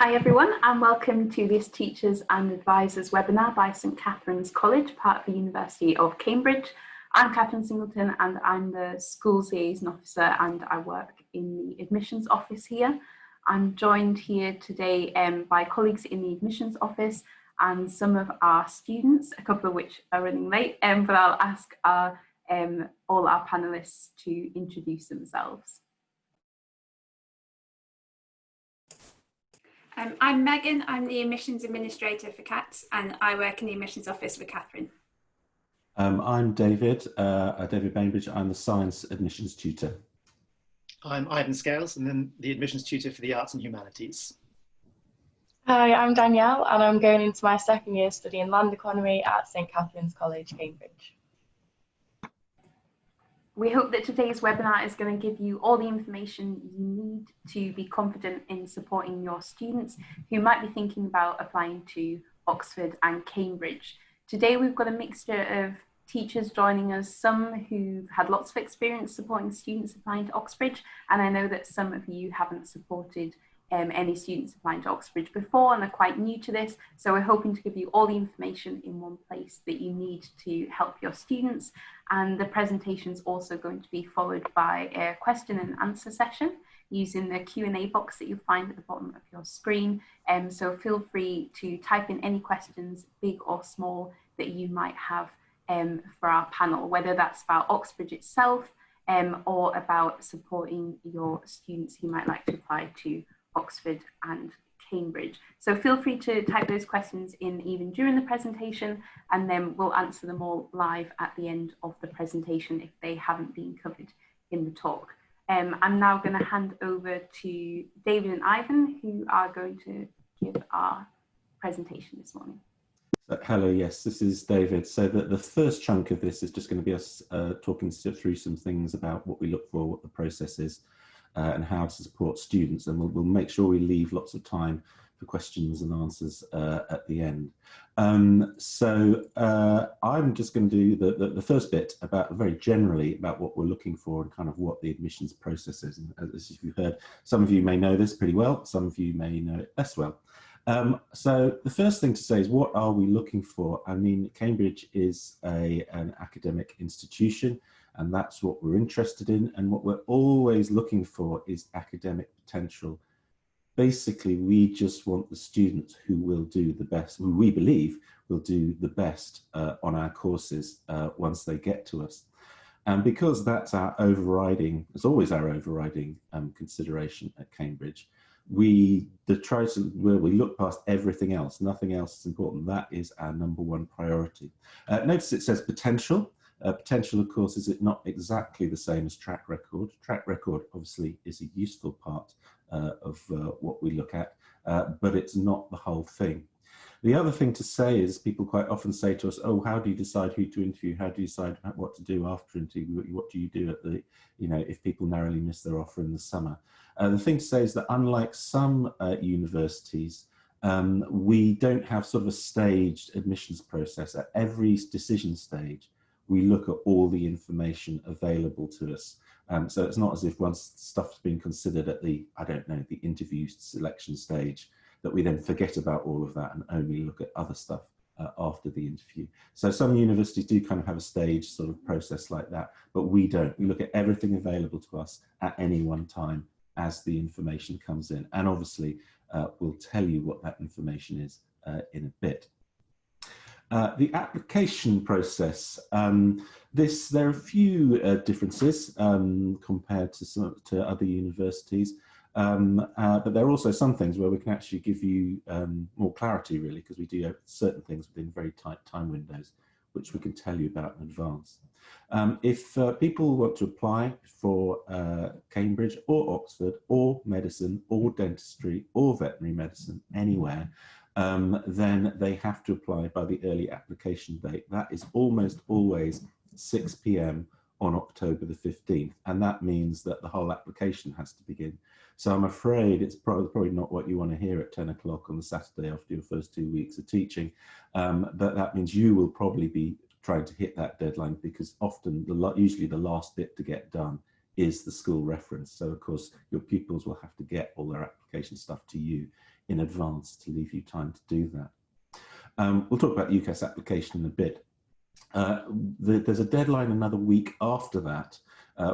Hi everyone, and welcome to this Teachers and Advisors webinar by St Catherine's College, part of the University of Cambridge. I'm Catharine Singleton and I'm the Schools Liaison Officer and I work in the Admissions Office here. I'm joined here today by colleagues in the Admissions Office and some of our students, a couple of which are running late, but I'll ask all our panellists to introduce themselves. I'm Megan, I'm the Admissions Administrator for CATS and I work in the Admissions Office with Kathryn. I'm David, David Bainbridge, I'm the Science Admissions Tutor. I'm Ivan Scales and then the Admissions Tutor for the Arts and Humanities. Hi, I'm Danielle and I'm going into my second year studying Land Economy at St Catherine's College, Cambridge. We hope that today's webinar is going to give you all the information you need to be confident in supporting your students who might be thinking about applying to Oxford and Cambridge. Today we've got a mixture of teachers joining us, some who've had lots of experience supporting students applying to Oxbridge, and I know that some of you haven't supported any students applying to Oxbridge before and are quite new to this, so we're hoping to give you all the information in one place that you need to help your students. And the presentation is also going to be followed by a question and answer session using the Q&A box that you'll find at the bottom of your screen. So feel free to type in any questions, big or small, that you might have for our panel, whether that's about Oxbridge itself or about supporting your students who might like to apply to Oxford and Cambridge. So feel free to type those questions in even during the presentation, and then we'll answer them all live at the end of the presentation if they haven't been covered in the talk. I'm now going to hand over to David and Ivan, who are going to give our presentation this morning. Hello, yes, this is David. So the first chunk of this is just going to be us talking through some things about what we look for, what the process is, and how to support students, and we'll make sure we leave lots of time for questions and answers at the end. I'm just going to do the first bit about very generally about what we're looking for and kind of what the admissions process is. And as you've heard, some of you may know this pretty well, some of you may know it less well. So the first thing to say is, what are we looking for? I mean, Cambridge is an academic institution, and that's what we're interested in. And what we're always looking for is academic potential. Basically, we just want the students who will do the best, who we believe will do the best on our courses once they get to us. And because that's our overriding, it's always our overriding consideration at Cambridge, we look past everything else. Nothing else is important. That is our #1 priority. Notice it says potential. Potential, of course, is not exactly the same as track record. Track record obviously is a useful part of what we look at, but it's not the whole thing. The other thing to say is, people quite often say to us, oh, how do you decide who to interview? How do you decide what to do after interview? What do you do at the, if people narrowly miss their offer in the summer? The thing to say is that unlike some universities, we don't have sort of a staged admissions process. At every decision stage, we look at all the information available to us. So it's not as if once stuff's been considered at the, the interview selection stage, that we then forget about all of that and only look at other stuff after the interview. So some universities do kind of have a staged sort of process like that, but we don't. We look at everything available to us at any one time as the information comes in. And obviously, we'll tell you what that information is in a bit. The application process, there are a few differences compared to other universities, but there are also some things where we can actually give you more clarity, really, because we do certain things within very tight time windows, which we can tell you about in advance. If people want to apply for Cambridge or Oxford or medicine or dentistry or veterinary medicine anywhere, then they have to apply by the early application date. That is almost always 6 p.m. on October the 15th, and that means that the whole application has to begin. So I'm afraid it's probably not what you want to hear at 10 o'clock on the Saturday after your first 2 weeks of teaching, but that means you will probably be trying to hit that deadline, because often, usually the last bit to get done is the school reference. So of course, your pupils will have to get all their application stuff to you in advance to leave you time to do that. We'll talk about the Ucas application in a bit. There's a deadline another week after that,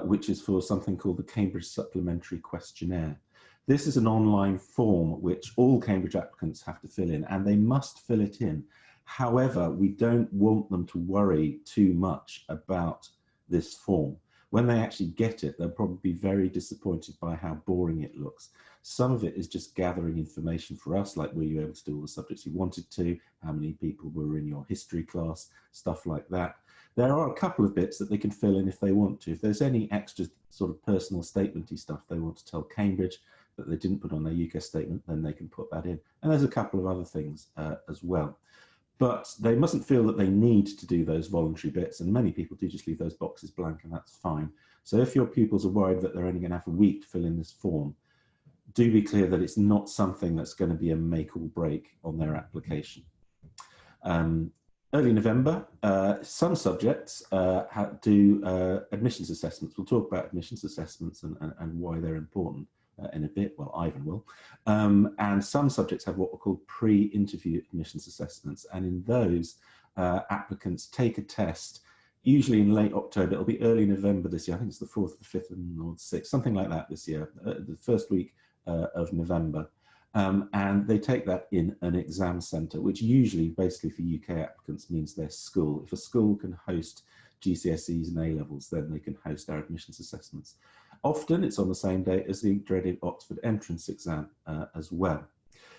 which is for something called the Cambridge Supplementary Questionnaire. This is an online form which all Cambridge applicants have to fill in, and they must fill it in. However, we don't want them to worry too much about this form. When they actually get it, they'll probably be very disappointed by how boring it looks. Some of it is just gathering information for us, like were you able to do all the subjects you wanted to, how many people were in your history class, stuff like that. There are a couple of bits that they can fill in if they want to. If there's any extra sort of personal statement-y stuff they want to tell Cambridge that they didn't put on their Ucas statement, then they can put that in. And there's a couple of other things as well. But they mustn't feel that they need to do those voluntary bits, and many people do just leave those boxes blank, and that's fine. So if your pupils are worried that they're only going to have a week to fill in this form, do be clear that it's not something that's going to be a make or break on their application. Early November, some subjects do admissions assessments. We'll talk about admissions assessments and why they're important in a bit. Well, Ivan will. And some subjects have what are called pre-interview admissions assessments. And in those, applicants take a test, usually in late October. It'll be early November this year. I think it's the 4th, the 5th, or the 6th, something like that this year, the first week of November. And they take that in an exam centre, which usually, basically for UK applicants, means their school. If a school can host GCSEs and A-levels, then they can host our admissions assessments. Often it's on the same day as the dreaded Oxford entrance exam as well.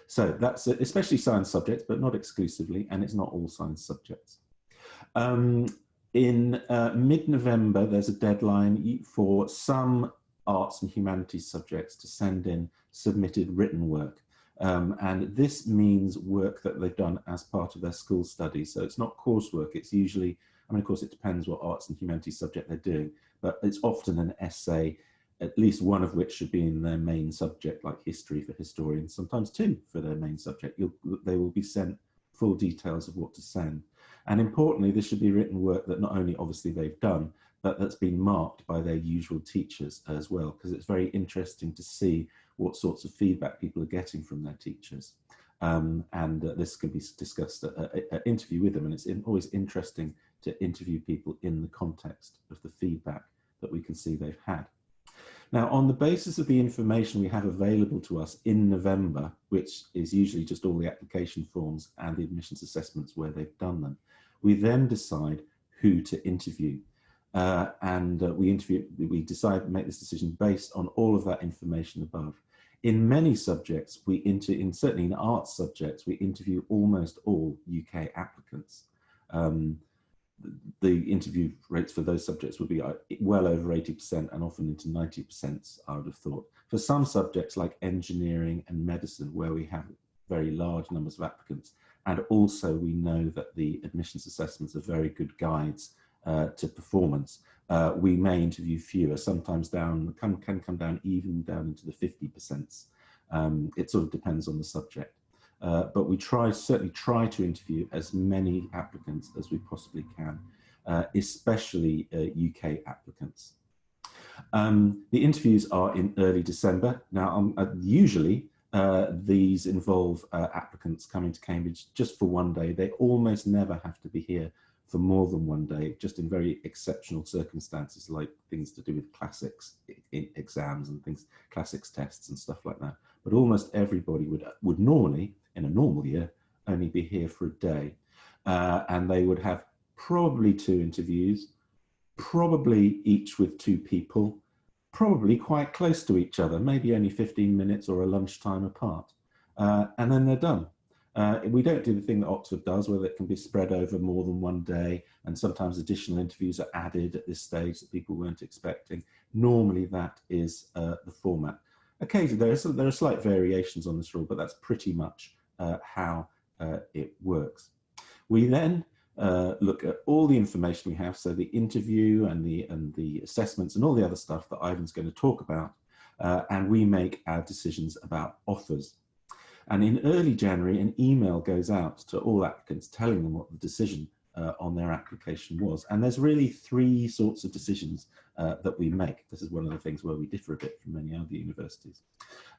So that's especially science subjects, but not exclusively, and it's not all science subjects. In mid-November, there's a deadline for some arts and humanities subjects to send in submitted written work. And this means work that they've done as part of their school studies. So it's not coursework, it's usually, I mean, of course, it depends what arts and humanities subject they're doing, but it's often an essay, at least one of which should be in their main subject, like history for historians, sometimes two for their main subject. They will be sent full details of what to send. And importantly, this should be written work that not only obviously they've done, but that's been marked by their usual teachers as well, because it's very interesting to see what sorts of feedback people are getting from their teachers. This can be discussed at an interview with them, and it's always interesting to interview people in the context of the feedback that we can see they've had. Now, on the basis of the information we have available to us in November, which is usually just all the application forms and the admissions assessments where they've done them, we then decide who to interview. We decide to make this decision based on all of that information above. In many subjects, certainly in arts subjects, we interview almost all UK applicants. The interview rates for those subjects would be well over 80% and often into 90%, I would have thought. For some subjects like engineering and medicine, where we have very large numbers of applicants, and also we know that the admissions assessments are very good guides to performance, we may interview fewer, sometimes can come down even down into the 50%. It sort of depends on the subject. But we certainly try to interview as many applicants as we possibly can, especially UK applicants. The interviews are in early December. Now, usually these involve applicants coming to Cambridge just for one day. They almost never have to be here for more than one day, just in very exceptional circumstances, like things to do with classics exams and things, classics tests and stuff like that. But almost everybody would normally, in a normal year, only be here for a day. And they would have probably 2 interviews, probably each with 2 people, probably quite close to each other, maybe only 15 minutes or a lunchtime apart. And then they're done. We don't do the thing that Oxford does, where it can be spread over more than one day, and sometimes additional interviews are added at this stage that people weren't expecting. Normally that is the format. Occasionally there are slight variations on this rule, but that's pretty much how it works. We then look at all the information we have, so the interview and the assessments and all the other stuff that Ivan's going to talk about, and we make our decisions about offers. And in early January, an email goes out to all applicants telling them what the decision on their application was. And there's really 3 sorts of decisions that we make. This is one of the things where we differ a bit from many other universities.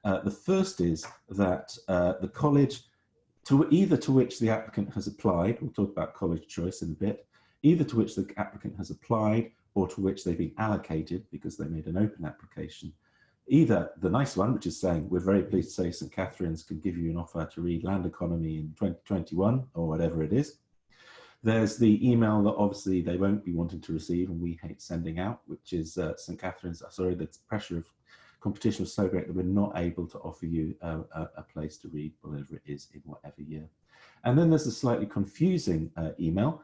The first is that the college, either to which the applicant has applied, we'll talk about college choice in a bit, either to which the applicant has applied or to which they've been allocated because they made an open application. Either the nice one, which is saying, we're very pleased to say St Catherine's can give you an offer to read Land Economy in 2021 or whatever it is. There's the email that obviously they won't be wanting to receive and we hate sending out, which is St Catherine's, sorry, the pressure of competition was so great that we're not able to offer you a place to read whatever it is in whatever year. And then there's a slightly confusing email,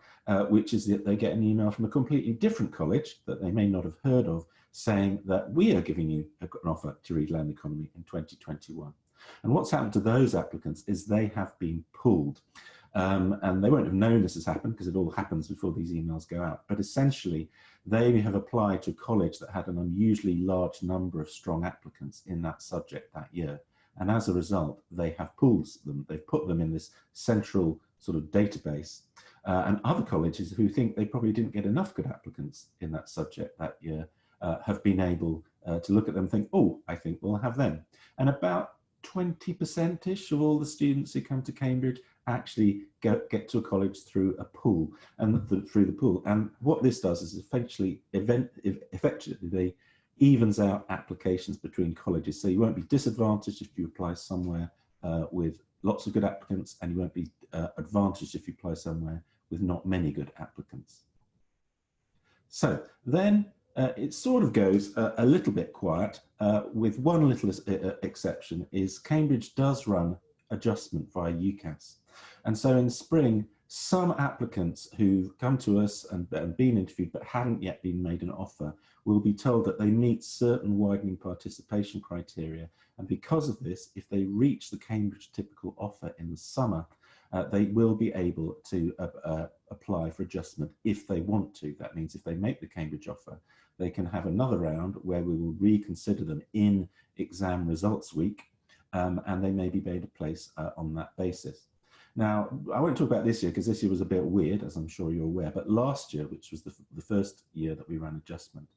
which is that they get an email from a completely different college that they may not have heard of, saying that we are giving you an offer to read Land Economy in 2021. And what's happened to those applicants is they have been pulled. And they won't have known this has happened because it all happens before these emails go out. But essentially, they have applied to a college that had an unusually large number of strong applicants in that subject that year. And as a result, they have pulled them. They've put them in this central sort of database. And other colleges who think they probably didn't get enough good applicants in that subject that year have been able to look at them and think, oh, I think we'll have them. And about 20%-ish of all the students who come to Cambridge actually get to a college through a pool and through the pool. And what this does is effectively evens out applications between colleges. So you won't be disadvantaged if you apply somewhere with lots of good applicants, and you won't be advantaged if you apply somewhere with not many good applicants. So then it sort of goes a little bit quiet, with one little exception, is Cambridge does run adjustment via Ucas. And so in spring, some applicants who've come to us and been interviewed but haven't yet been made an offer will be told that they meet certain widening participation criteria. And because of this, if they reach the Cambridge typical offer in the summer, they will be able to apply for adjustment if they want to. That means if they make the Cambridge offer, they can have another round where we will reconsider them in exam results week, and they may be made a place on that basis. Now, I won't talk about this year because this year was a bit weird, as I'm sure you're aware, but last year, which was the first year that we ran adjustment,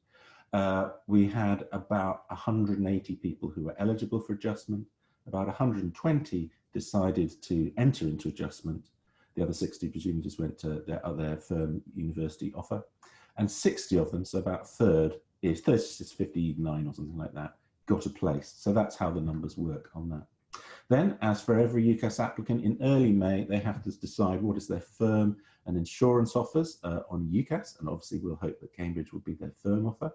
we had about 180 people who were eligible for adjustment. About 120 decided to enter into adjustment. The other 60 presumably just went to their firm university offer. And 60 of them, so about a third, is 59 or something like that, got a place. So that's how the numbers work on that. Then, as for every Ucas applicant, in early May, they have to decide what is their firm and insurance offers on Ucas, and obviously we'll hope that Cambridge will be their firm offer.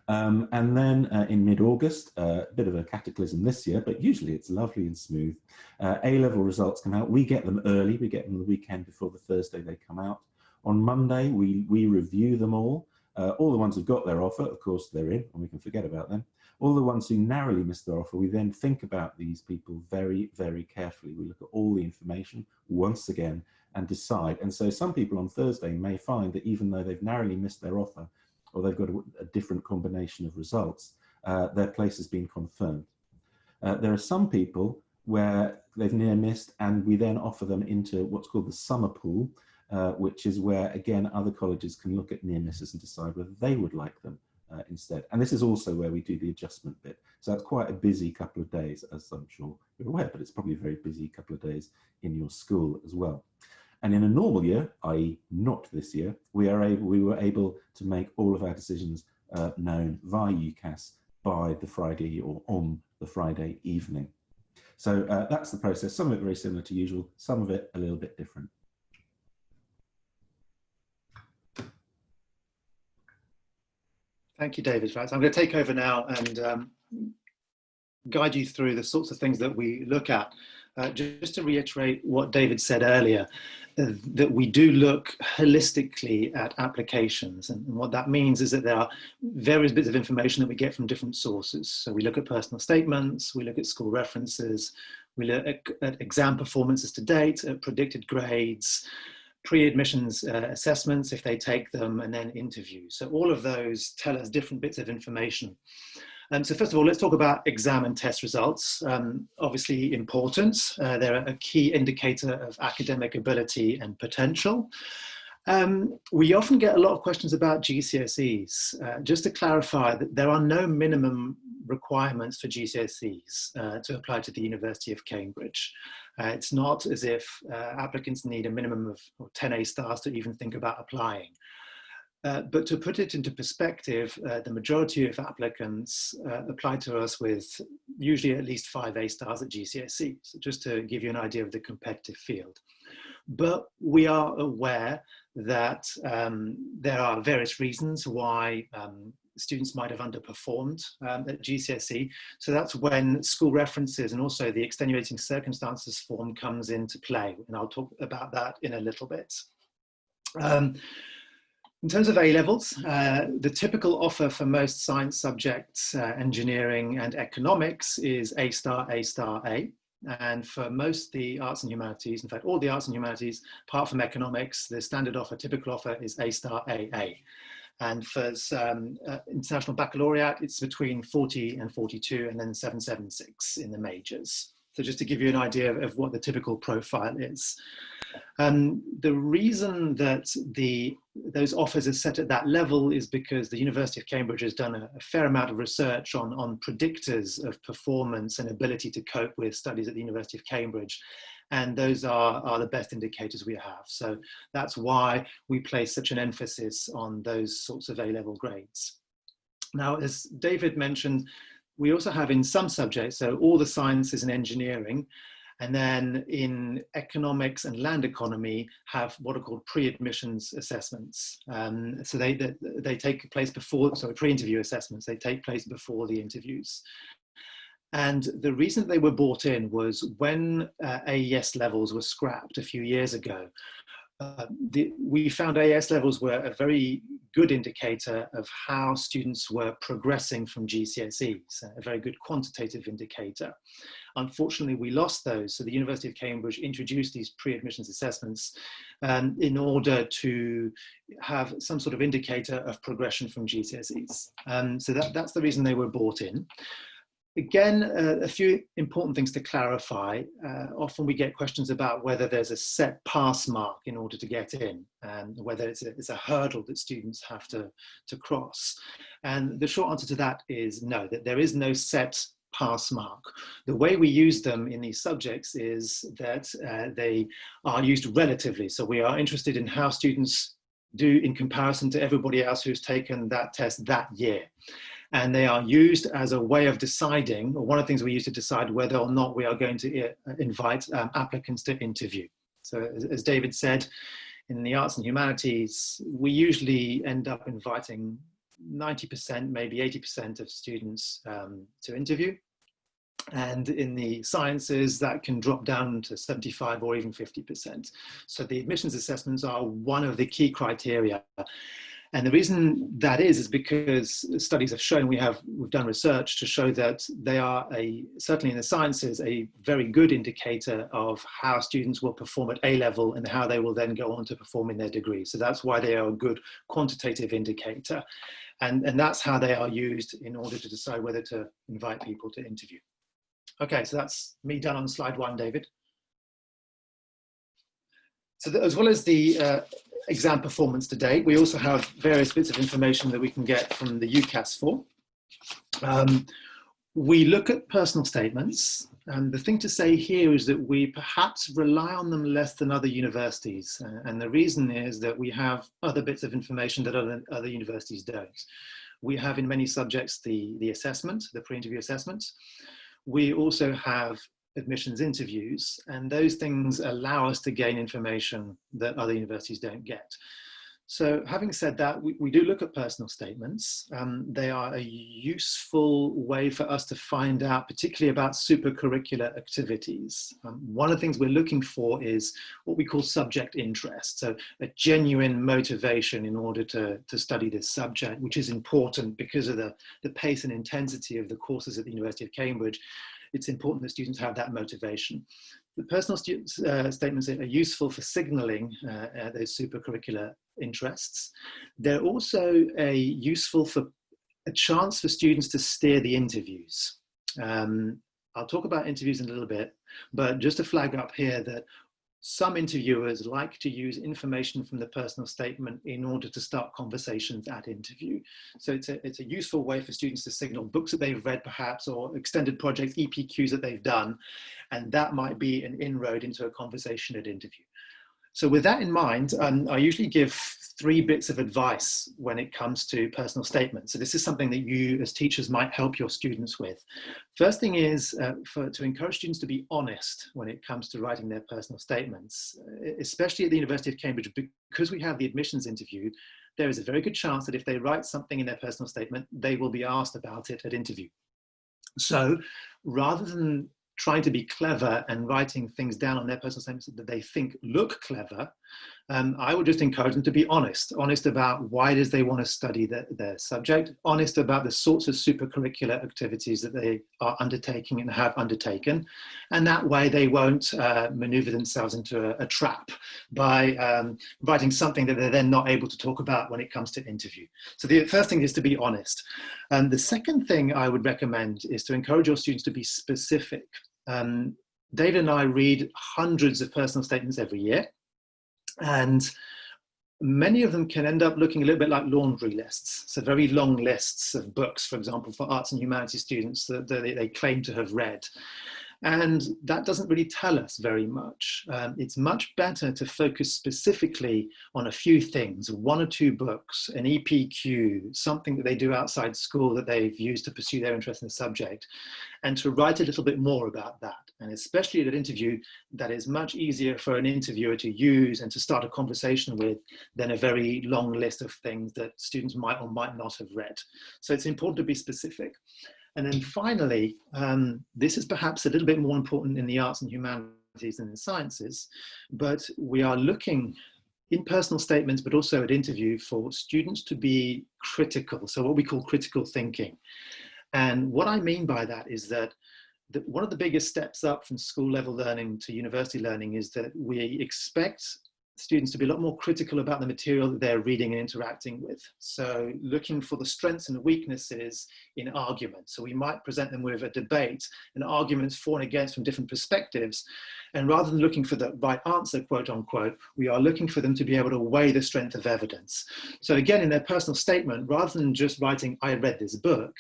And then in mid-August, a bit of a cataclysm this year, but usually it's lovely and smooth. A-level results come out. We get them early. We get them the weekend before the Thursday they come out. On Monday, we review them all. All the ones who've got their offer, of course, they're in, and we can forget about them. All the ones who narrowly missed their offer, we then think about these people very, very carefully. We look at all the information once again and decide. And so some people on Thursday may find that even though they've narrowly missed their offer, or they've got a different combination of results, their place has been confirmed. There are some people where they've near missed, and we then offer them into what's called the summer pool, which is where, again, other colleges can look at near misses and decide whether they would like them instead. And this is also where we do the adjustment bit. So that's quite a busy couple of days, as I'm sure you're aware, but it's probably a very busy couple of days in your school as well. And in a normal year, i.e. not this year, we were able to make all of our decisions known via Ucas by the Friday or on the Friday evening. So that's the process. Some of it very similar to usual, some of it a little bit different. Thank you, David. Right, so I'm going to take over now and guide you through the sorts of things that we look at. Just to reiterate what David said earlier, that we do look holistically at applications. And what that means is that there are various bits of information that we get from different sources. So we look at personal statements, we look at school references, we look at exam performances to date, at predicted grades, pre-admissions assessments if they take them, and then interviews. So all of those tell us different bits of information. So first of all, let's talk about exam and test results. Obviously important. They're a key indicator of academic ability and potential. We often get a lot of questions about GCSEs. Just to clarify, that there are no minimum requirements for GCSEs to apply to the University of Cambridge. It's not as if applicants need a minimum of 10 A stars to even think about applying. But to put it into perspective, the majority of applicants apply to us with usually at least 5 A stars at GCSE, so just to give you an idea of the competitive field. But we are aware that there are various reasons why students might have underperformed at GCSE. So that's when school references and also the extenuating circumstances form comes into play. And I'll talk about that in a little bit. In terms of A-levels, the typical offer for most science subjects, engineering and economics, is A star, A star, A. And for most the arts and humanities, in fact, all the arts and humanities, apart from economics, the standard offer, typical offer is A star, A, A. And for international baccalaureate, it's between 40 and 42, and then 776 in the majors. So just to give you an idea of what the typical profile is. The reason that those offers are set at that level is because the University of Cambridge has done a fair amount of research on predictors of performance and ability to cope with studies at the University of Cambridge. And those are the best indicators we have. So that's why we place such an emphasis on those sorts of A-level grades. Now, as David mentioned, we also have in some subjects, so all the sciences and engineering, and then in economics and land economy have what are called pre-admissions assessments. So they take place before, sorry, pre-interview assessments, they take place before the interviews. And the reason they were brought in was when AES levels were scrapped a few years ago, we found AES levels were a very good indicator of how students were progressing from GCSEs, a very good quantitative indicator. Unfortunately, we lost those, so the University of Cambridge introduced these pre-admissions assessments in order to have some sort of indicator of progression from GCSEs. So that's the reason they were brought in. Again, a few important things to clarify. Often we get questions about whether there's a set pass mark in order to get in, and whether it's a hurdle that students have to cross. And the short answer to that is no, that there is no set pass mark. The way we use them in these subjects is that they are used relatively. So we are interested in how students do in comparison to everybody else who's taken that test that year. And they are used as a way of deciding, or one of the things we use to decide whether or not we are going to invite applicants to interview. So as David said, in the arts and humanities, we usually end up inviting 90%, maybe 80% of students to interview. And in the sciences, that can drop down to 75 or even 50%. So the admissions assessments are one of the key criteria. And the reason that is because studies have shown, we've done research to show that they are certainly in the sciences, a very good indicator of how students will perform at A level and how they will then go on to perform in their degree. So that's why they are a good quantitative indicator. And that's how they are used in order to decide whether to invite people to interview. Okay, so that's me done on slide 1, David. So as well as the exam performance to date, we also have various bits of information that we can get from the Ucas for. We look at personal statements, and the thing to say here is that we perhaps rely on them less than other universities. And the reason is that we have other bits of information that other universities don't. We have in many subjects the assessment, the pre-interview assessments. We also have admissions interviews, and those things allow us to gain information that other universities don't get. So having said that, we do look at personal statements. They are a useful way for us to find out, particularly about supercurricular activities. One of the things we're looking for is what we call subject interest. So a genuine motivation in order to study this subject, which is important because of the pace and intensity of the courses at the University of Cambridge. It's important that students have that motivation. The personal statements are useful for signaling those supercurricular interests. They're also useful for a chance for students to steer the interviews. I'll talk about interviews in a little bit, but just to flag up here that some interviewers like to use information from the personal statement in order to start conversations at interview. So it's a useful way for students to signal books that they've read perhaps, or extended projects, EPQs that they've done, and that might be an inroad into a conversation at interview. So with that in mind, I usually give 3 bits of advice when it comes to personal statements. So this is something that you as teachers might help your students with. First thing is to encourage students to be honest when it comes to writing their personal statements, especially at the University of Cambridge, because we have the admissions interview. There is a very good chance that if they write something in their personal statement, they will be asked about it at interview. So rather than trying to be clever and writing things down on their personal statements that they think look clever, I would just encourage them to be honest about why it is they want to study their subject, honest about the sorts of supercurricular activities that they are undertaking and have undertaken, and that way they won't maneuver themselves into a trap by writing something that they're then not able to talk about when it comes to interview. So the first thing is to be honest. The second thing I would recommend is to encourage your students to be specific. David and I read hundreds of personal statements every year, and many of them can end up looking a little bit like laundry lists. So very long lists of books, for example, for arts and humanities students that they claim to have read. And that doesn't really tell us very much. It's much better to focus specifically on a few things, 1 or 2 books, an EPQ, something that they do outside school that they've used to pursue their interest in the subject, and to write a little bit more about that. And especially at an interview, that is much easier for an interviewer to use and to start a conversation with than a very long list of things that students might or might not have read. So it's important to be specific. And then finally, this is perhaps a little bit more important in the arts and humanities than in sciences, but we are looking in personal statements, but also at interview, for students to be critical. So what we call critical thinking. And what I mean by that is that one of the biggest steps up from school level learning to university learning is that we expect students to be a lot more critical about the material that they're reading and interacting with. So looking for the strengths and weaknesses in arguments. So we might present them with a debate and arguments for and against from different perspectives. And rather than looking for the right answer, quote unquote, we are looking for them to be able to weigh the strength of evidence. So again, in their personal statement, rather than just writing, I read this book,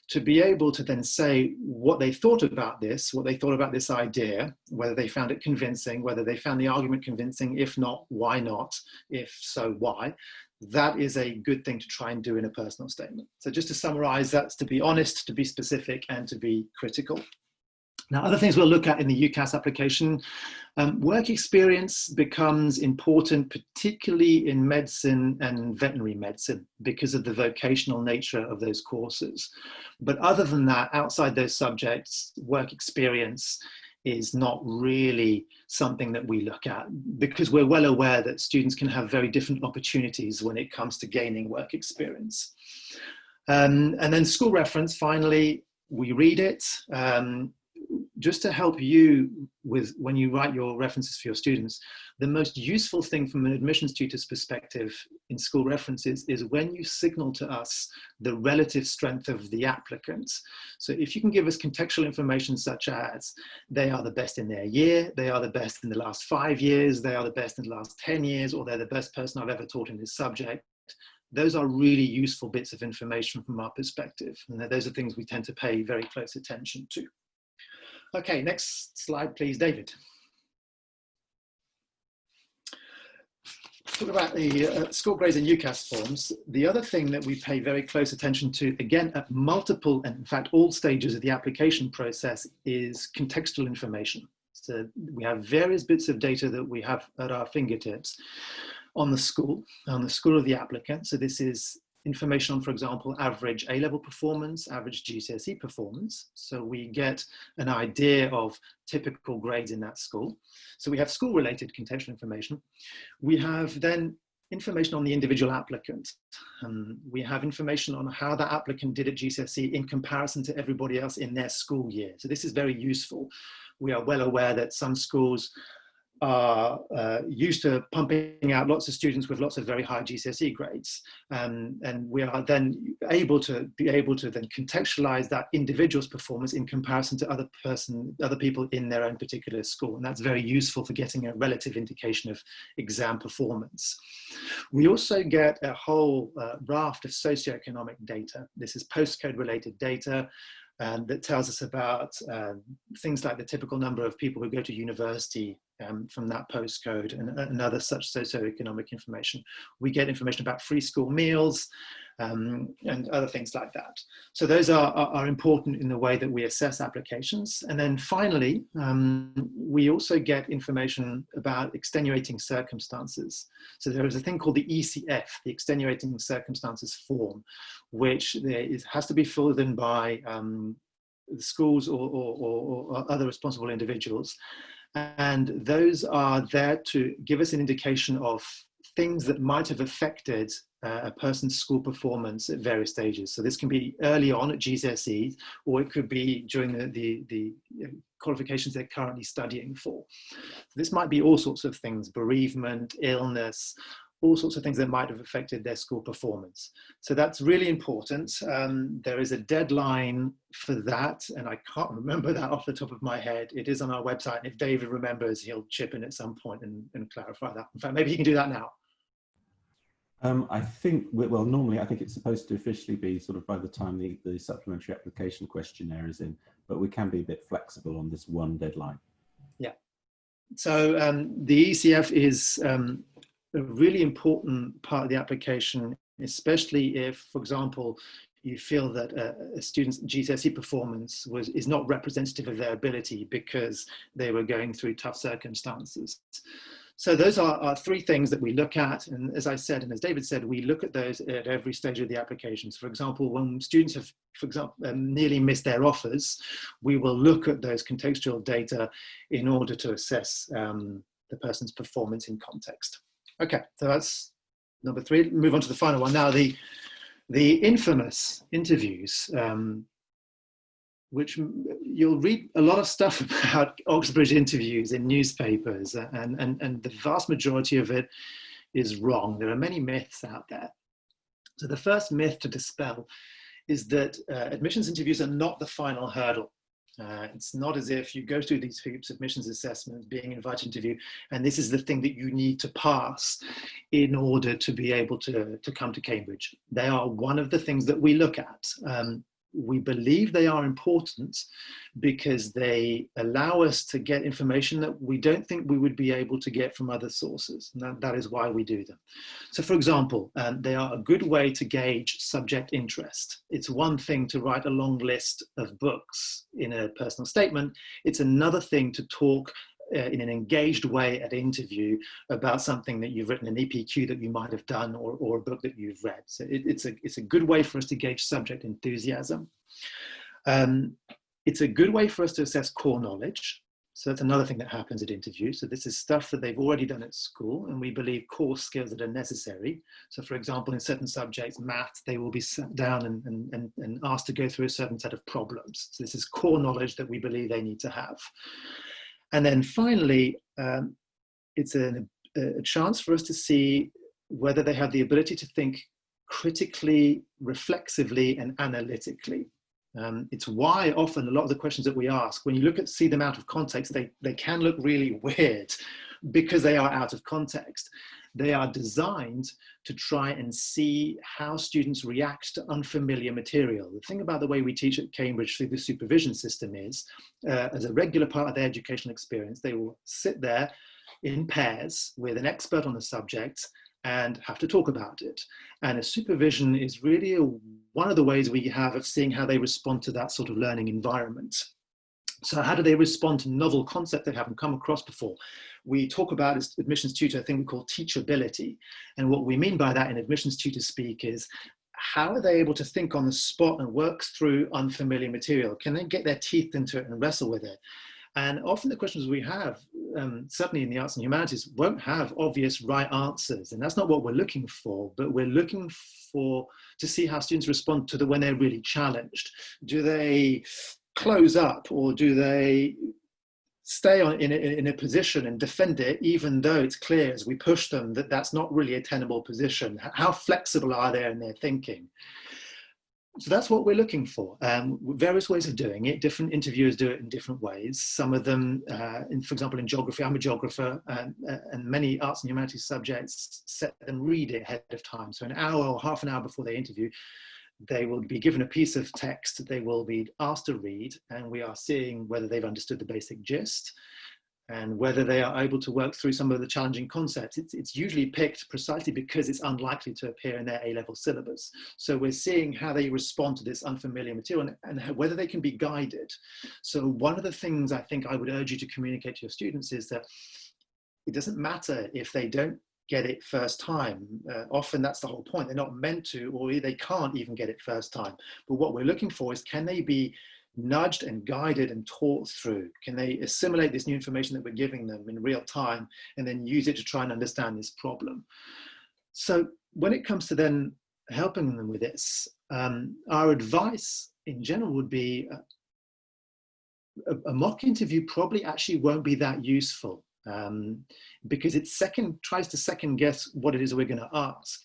to be able to then say what they thought about this, what they thought about this idea, whether they found it convincing, whether they found the argument convincing, if not, why not, if so, why. That is a good thing to try and do in a personal statement. So just to summarize, that's to be honest, to be specific, and to be critical. Now, other things we'll look at in the Ucas application, work experience becomes important, particularly in medicine and veterinary medicine, because of the vocational nature of those courses. But other than that, outside those subjects, work experience is not really something that we look at, because we're well aware that students can have very different opportunities when it comes to gaining work experience. And then school reference, finally, we read it. Just to help you with when you write your references for your students, the most useful thing from an admissions tutor's perspective in school references is when you signal to us the relative strength of the applicants. So if you can give us contextual information such as they are the best in their year, they are the best in the last 5 years, they are the best in the last 10 years, or they're the best person I've ever taught in this subject, those are really useful bits of information from our perspective. And those are things we tend to pay very close attention to. Okay, next slide, please, David. Talk about the school grades and Ucas forms. The other thing that we pay very close attention to, again, at multiple, and in fact, all stages of the application process, is contextual information. So we have various bits of data that we have at our fingertips on the school of the applicant. So this is information on, for example, average A-level performance, average GCSE performance. So we get an idea of typical grades in that school. So we have school-related contextual information. We have then information on the individual applicant. We have information on how that applicant did at GCSE in comparison to everybody else in their school year. So this is very useful. We are well aware that some schools are used to pumping out lots of students with lots of very high GCSE grades, and we are then able to then contextualize that individual's performance in comparison to other people in their own particular school, and that's very useful for getting a relative indication of exam performance. We also get a whole raft of socioeconomic data. This is postcode related data that tells us about things like the typical number of people who go to university from that postcode, and other such socioeconomic information. We get information about free school meals and other things like that. So those are important in the way that we assess applications. And then finally, we also get information about extenuating circumstances. So there is a thing called the ECF, the Extenuating Circumstances form, which has to be filled in by the schools or other responsible individuals. And those are there to give us an indication of things that might have affected a person's school performance at various stages. So this can be early on at GCSEs, or it could be during the qualifications they're currently studying for. So this might be all sorts of things: bereavement, illness, all sorts of things that might have affected their school performance. So that's really important. There is a deadline for that, and I can't remember that off the top of my head. It is on our website, and if David remembers, he'll chip in at some point and clarify that. In fact, maybe he can do that now. I think, well, normally I think it's supposed to officially be sort of by the time the supplementary application questionnaire is in, but we can be a bit flexible on this one deadline. Yeah. So the ECF is a really important part of the application, especially if, for example, you feel that a student's GCSE performance is not representative of their ability because they were going through tough circumstances. So those are three things that we look at. And as I said, and as David said, we look at those at every stage of the applications. For example, when students have, for example, nearly missed their offers, we will look at those contextual data in order to assess the person's performance in context. Okay, so that's number three. Move on to the final one. Now, the infamous interviews, which you'll read a lot of stuff about Oxbridge interviews in newspapers, and the vast majority of it is wrong. There are many myths out there. So the first myth to dispel is that admissions interviews are not the final hurdle. It's not as if you go through these hoops, admissions assessments, being invited to interview, and this is the thing that you need to pass in order to be able to come to Cambridge. They are one of the things that we look at. We believe they are important because they allow us to get information that we don't think we would be able to get from other sources. And that is why we do them. So for example, they are a good way to gauge subject interest. It's one thing to write a long list of books in a personal statement. It's another thing to talk in an engaged way at interview about something that you've written, an EPQ that you might have done, or a book that you've read. So it's a good way for us to gauge subject enthusiasm. It's a good way for us to assess core knowledge. So that's another thing that happens at interview. So this is stuff that they've already done at school, and we believe core skills that are necessary. So for example, in certain subjects, maths, they will be sat down and asked to go through a certain set of problems. So this is core knowledge that we believe they need to have. And then finally, it's a chance for us to see whether they have the ability to think critically, reflexively, and analytically. It's why often a lot of the questions that we ask, when you see them out of context, they can look really weird because they are out of context. They are designed to try and see how students react to unfamiliar material. The thing about the way we teach at Cambridge through the supervision system is, as a regular part of their educational experience, they will sit there in pairs with an expert on the subject and have to talk about it. And a supervision is really one of the ways we have of seeing how they respond to that sort of learning environment. So how do they respond to novel concepts they haven't come across before? We talk about, as admissions tutor, a thing we call teachability. And what we mean by that in admissions tutor speak is, how are they able to think on the spot and work through unfamiliar material? Can they get their teeth into it and wrestle with it? And often the questions we have, certainly in the arts and humanities, won't have obvious right answers. And that's not what we're looking for, but we're looking to see how students respond to when they're really challenged. Do they close up, or do they stay in a position and defend it, even though it's clear as we push them that that's not really a tenable position? How flexible are they in their thinking? So that's what we're looking for. Various ways of doing it. Different interviewers do it in different ways. Some of them, for example, in geography, I'm a geographer, and many arts and humanities subjects set them read it ahead of time. So an hour or half an hour before they interview, they will be given a piece of text they will be asked to read, and we are seeing whether they've understood the basic gist and whether they are able to work through some of the challenging concepts. It's usually picked precisely because it's unlikely to appear in their A-level syllabus. So we're seeing how they respond to this unfamiliar material and whether they can be guided. So one of the things I think I would urge you to communicate to your students is that it doesn't matter if they don't get it first time. Often that's the whole point. They're not meant to, or they can't even get it first time. But what we're looking for is, can they be nudged and guided and taught through? Can they assimilate this new information that we're giving them in real time and then use it to try and understand this problem? So when it comes to then helping them with this, our advice in general would be a mock interview probably actually won't be that useful, because it tries to second guess what it is we're going to ask.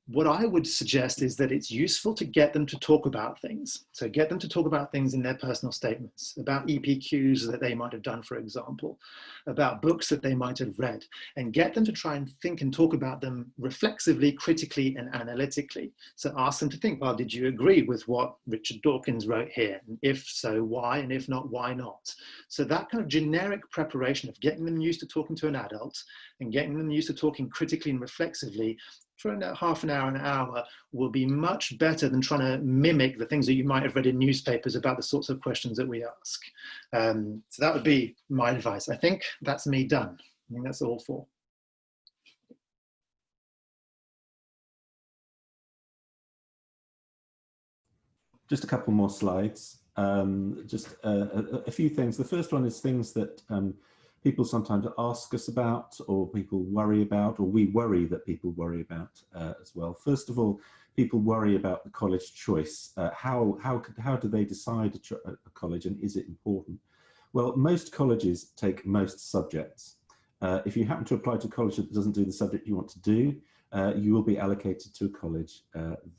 What I would suggest is that it's useful to get them to talk about things. So get them to talk about things in their personal statements, about EPQs that they might have done, for example, about books that they might have read, and get them to try and think and talk about them reflexively, critically, and analytically. So ask them to think, well, did you agree with what Richard Dawkins wrote here? And if so, why? And if not, why not? So that kind of generic preparation of getting them used to talking to an adult and getting them used to talking critically and reflexively for half an hour will be much better than trying to mimic the things that you might have read in newspapers about the sorts of questions that we ask. So that would be my advice. I think that's me done. I think that's all for. Just a couple more slides. Just a few things. The first one is things that people sometimes ask us about, or people worry about, or we worry that people worry about as well. First of all, people worry about the college choice. How do they decide a college, and is it important? Well, most colleges take most subjects. If you happen to apply to a college that doesn't do the subject you want to do, you will be allocated to a college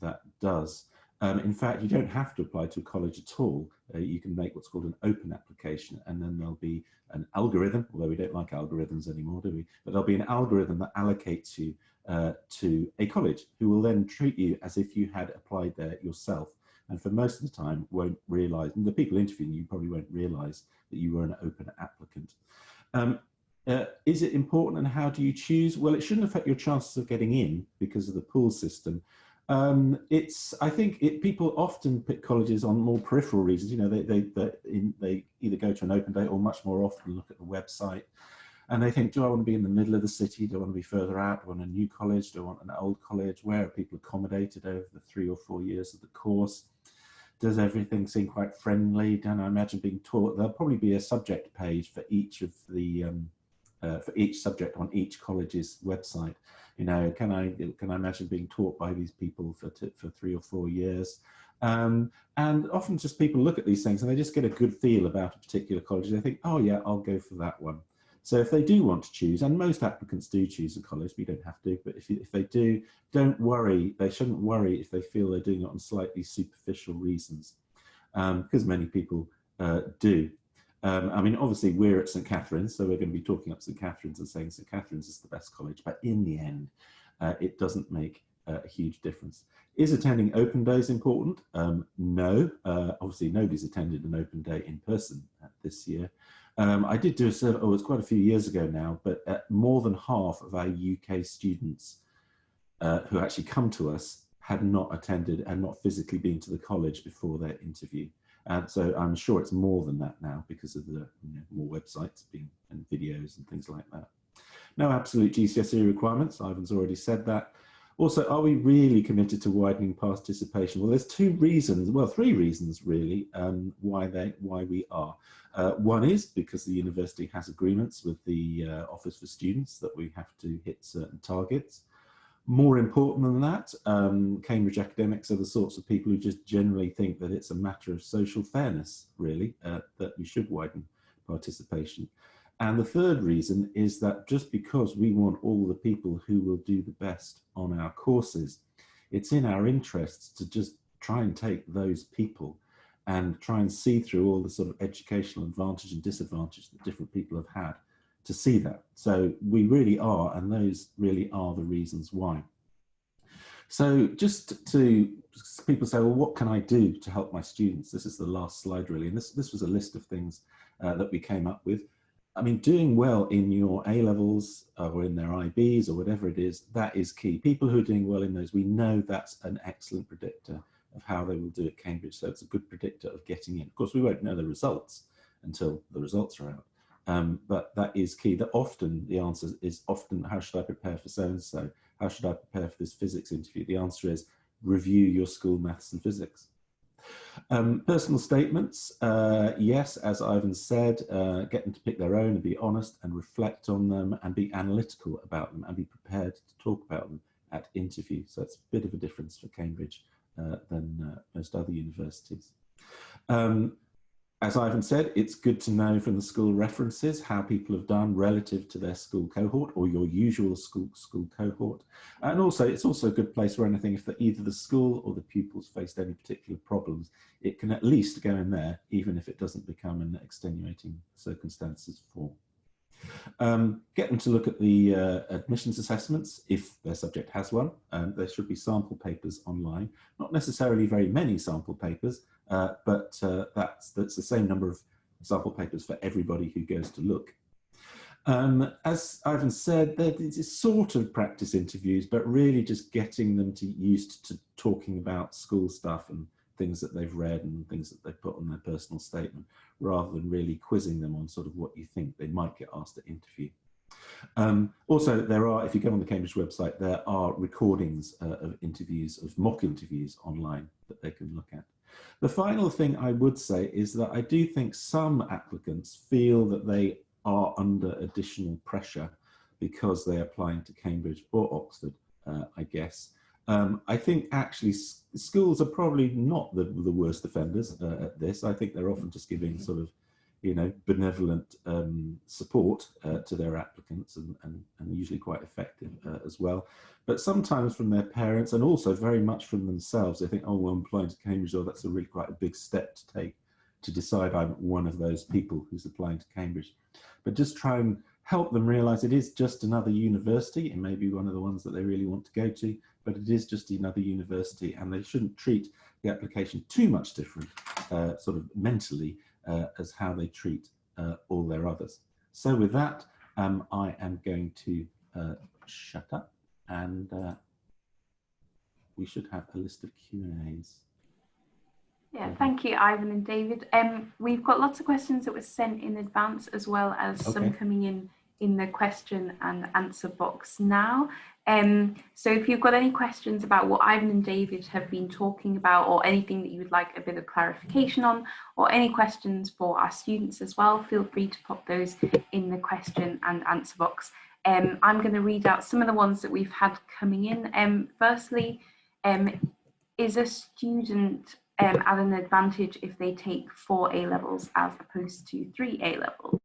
that does. In fact, you don't have to apply to a college at all. You can make what's called an open application, and then there'll be an algorithm, although we don't like algorithms anymore, do we? But there'll be an algorithm that allocates you to a college, who will then treat you as if you had applied there yourself. And for most of the time won't realise, and the people interviewing you probably won't realise that you were an open applicant. Is it important, and how do you choose? Well, it shouldn't affect your chances of getting in because of the pool system. I think people often pick colleges on more peripheral reasons. You know, they either go to an open day or much more often look at the website, and they think, do I want to be in the middle of the city? Do I want to be further out? Do I want a new college? Do I want an old college? Where are people accommodated over the 3 or 4 years of the course? Does everything seem quite friendly? Don't I imagine being taught? There'll probably be a subject page for each of the for each subject on each college's website. You know, can I imagine being taught by these people for 3 or 4 years? And often just people look at these things and they just get a good feel about a particular college. They think, oh yeah, I'll go for that one. So if they do want to choose, and most applicants do choose a college, we don't have to, but if they do, don't worry. They shouldn't worry if they feel they're doing it on slightly superficial reasons, because many people do. I mean, obviously we're at St Catherine's, so we're going to be talking up St Catherine's and saying St Catherine's is the best college, but in the end, it doesn't make a huge difference. Is attending open days important? No, obviously nobody's attended an open day in person this year. I did do a survey, it's quite a few years ago now, but more than half of our UK students who actually come to us had not attended and not physically been to the college before their interview. And so I'm sure it's more than that now because of the more websites and videos and things like that. No absolute GCSE requirements, Ivan's already said that. Also, are we really committed to widening participation? Well, there's 2 reasons, well, 3 reasons really, why we are. One is because the university has agreements with the Office for Students that we have to hit certain targets. More important than that, Cambridge academics are the sorts of people who just generally think that it's a matter of social fairness, really, that we should widen participation. And the third reason is that just because we want all the people who will do the best on our courses, it's in our interests to just try and take those people and try and see through all the sort of educational advantage and disadvantage that different people have had to see that. So we really are, and those really are the reasons why. So just to, people say, well, what can I do to help my students? This is the last slide really, and this was a list of things that we came up with. I mean, doing well in your A-levels or in their IBs or whatever it is, that is key. People who are doing well in those, we know that's an excellent predictor of how they will do at Cambridge. So it's a good predictor of getting in. Of course, we won't know the results until the results are out. But that is key. That often the answer is often, how should I prepare for so-and-so? How should I prepare for this physics interview? The answer is review your school maths and physics. Personal statements, yes, as Ivan said, get them to pick their own and be honest and reflect on them and be analytical about them and be prepared to talk about them at interview. So it's a bit of a difference for Cambridge than most other universities. As Ivan said, it's good to know from the school references how people have done relative to their school cohort or your usual school cohort. And also, it's also a good place where anything, if either the school or the pupils faced any particular problems, it can at least go in there, even if it doesn't become an extenuating circumstances form. Get them to look at the admissions assessments, if their subject has one. There should be sample papers online, not necessarily very many sample papers, but that's the same number of sample papers for everybody who goes to look. As Ivan said, it's sort of practice interviews, but really just getting them used to talking about school stuff and things that they've read and things that they've put on their personal statement, rather than really quizzing them on sort of what you think they might get asked at interview. Also, there are, if you go on the Cambridge website, there are recordings of interviews, of mock interviews online that they can look at. The final thing I would say is that I do think some applicants feel that they are under additional pressure because they're applying to Cambridge or Oxford, I guess. I think actually schools are probably not the worst offenders at this. I think they're often just giving sort of, you know, benevolent support to their applicants and usually quite effective as well. But sometimes from their parents and also very much from themselves, they think, oh, well, I'm applying to Cambridge, oh, that's a really quite a big step to take to decide I'm one of those people who's applying to Cambridge. But just try and help them realise it is just another university. It may be one of the ones that they really want to go to, but it is just another university, and they shouldn't treat the application too much different, sort of mentally, as how they treat all their others. So with that, I am going to shut up, and we should have a list of Q&As. Yeah, thank you, Ivan and David. We've got lots of questions that were sent in advance, as well as some coming in the question and answer box now. So if you've got any questions about what Ivan and David have been talking about, or anything that you would like a bit of clarification on, or any questions for our students as well, feel free to pop those in the question and answer box. I'm going to read out some of the ones that we've had coming in. Firstly, is a student at an advantage if they take 4 A-levels as opposed to 3 A-levels?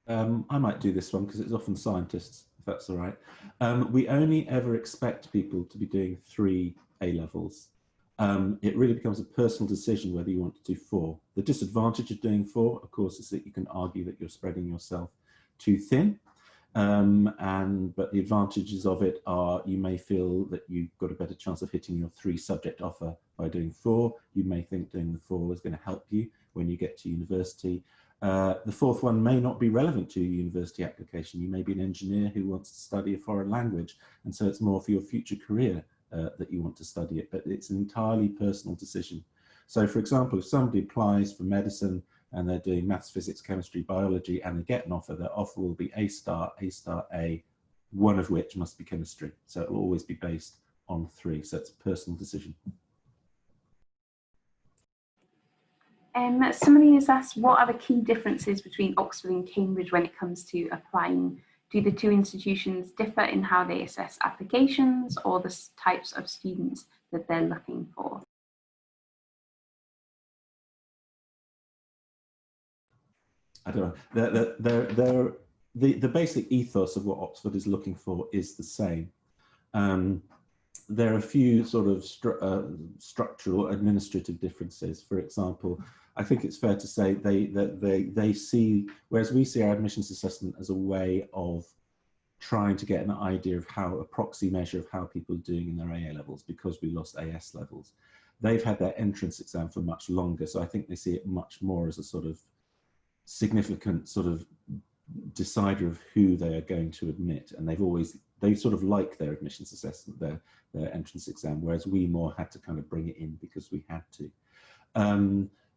I might do this one because it's often scientists, if that's all right. We only ever expect people to be doing 3 A-levels. It really becomes a personal decision whether you want to do 4. The disadvantage of doing 4, of course, is that you can argue that you're spreading yourself too thin. But the advantages of it are you may feel that you've got a better chance of hitting your 3 subject offer by doing 4. You may think doing the 4 is going to help you when you get to university. The 4th one may not be relevant to your university application. You may be an engineer who wants to study a foreign language, and so it's more for your future career that you want to study it, but it's an entirely personal decision. So for example, if somebody applies for medicine and they're doing maths, physics, chemistry, biology, and they get an offer, their offer will be A star, A, one of which must be chemistry. So it will always be based on 3. So it's a personal decision. Somebody has asked, what are the key differences between Oxford and Cambridge when it comes to applying? Do the 2 institutions differ in how they assess applications or the types of students that they're looking for? I don't know. The basic ethos of what Oxford is looking for is the same. There are a few sort of structural administrative differences. For example, I think it's fair to say they see, whereas we see our admissions assessment as a way of trying to get an idea of how, a proxy measure of how people are doing in their AA levels, because we lost AS levels. They've had their entrance exam for much longer, so I think they see it much more as a sort of significant sort of decider of who they are going to admit, and they sort of like their admissions assessment, their entrance exam, whereas we more had to kind of bring it in because we had to.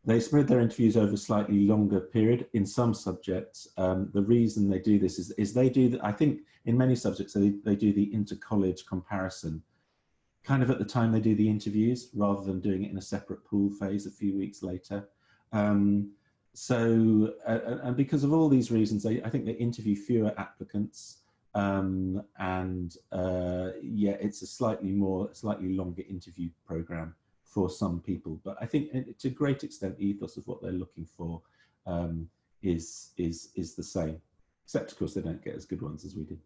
They spread their interviews over a slightly longer period in some subjects. The reason they do this is they do, I think in many subjects, they do the inter-college comparison kind of at the time they do the interviews, rather than doing it in a separate pool phase a few weeks later. And because of all these reasons, I think they interview fewer applicants, yeah, it's a slightly longer interview program for some people. But I think to a great extent, the ethos of what they're looking for is the same, except of course they don't get as good ones as we did.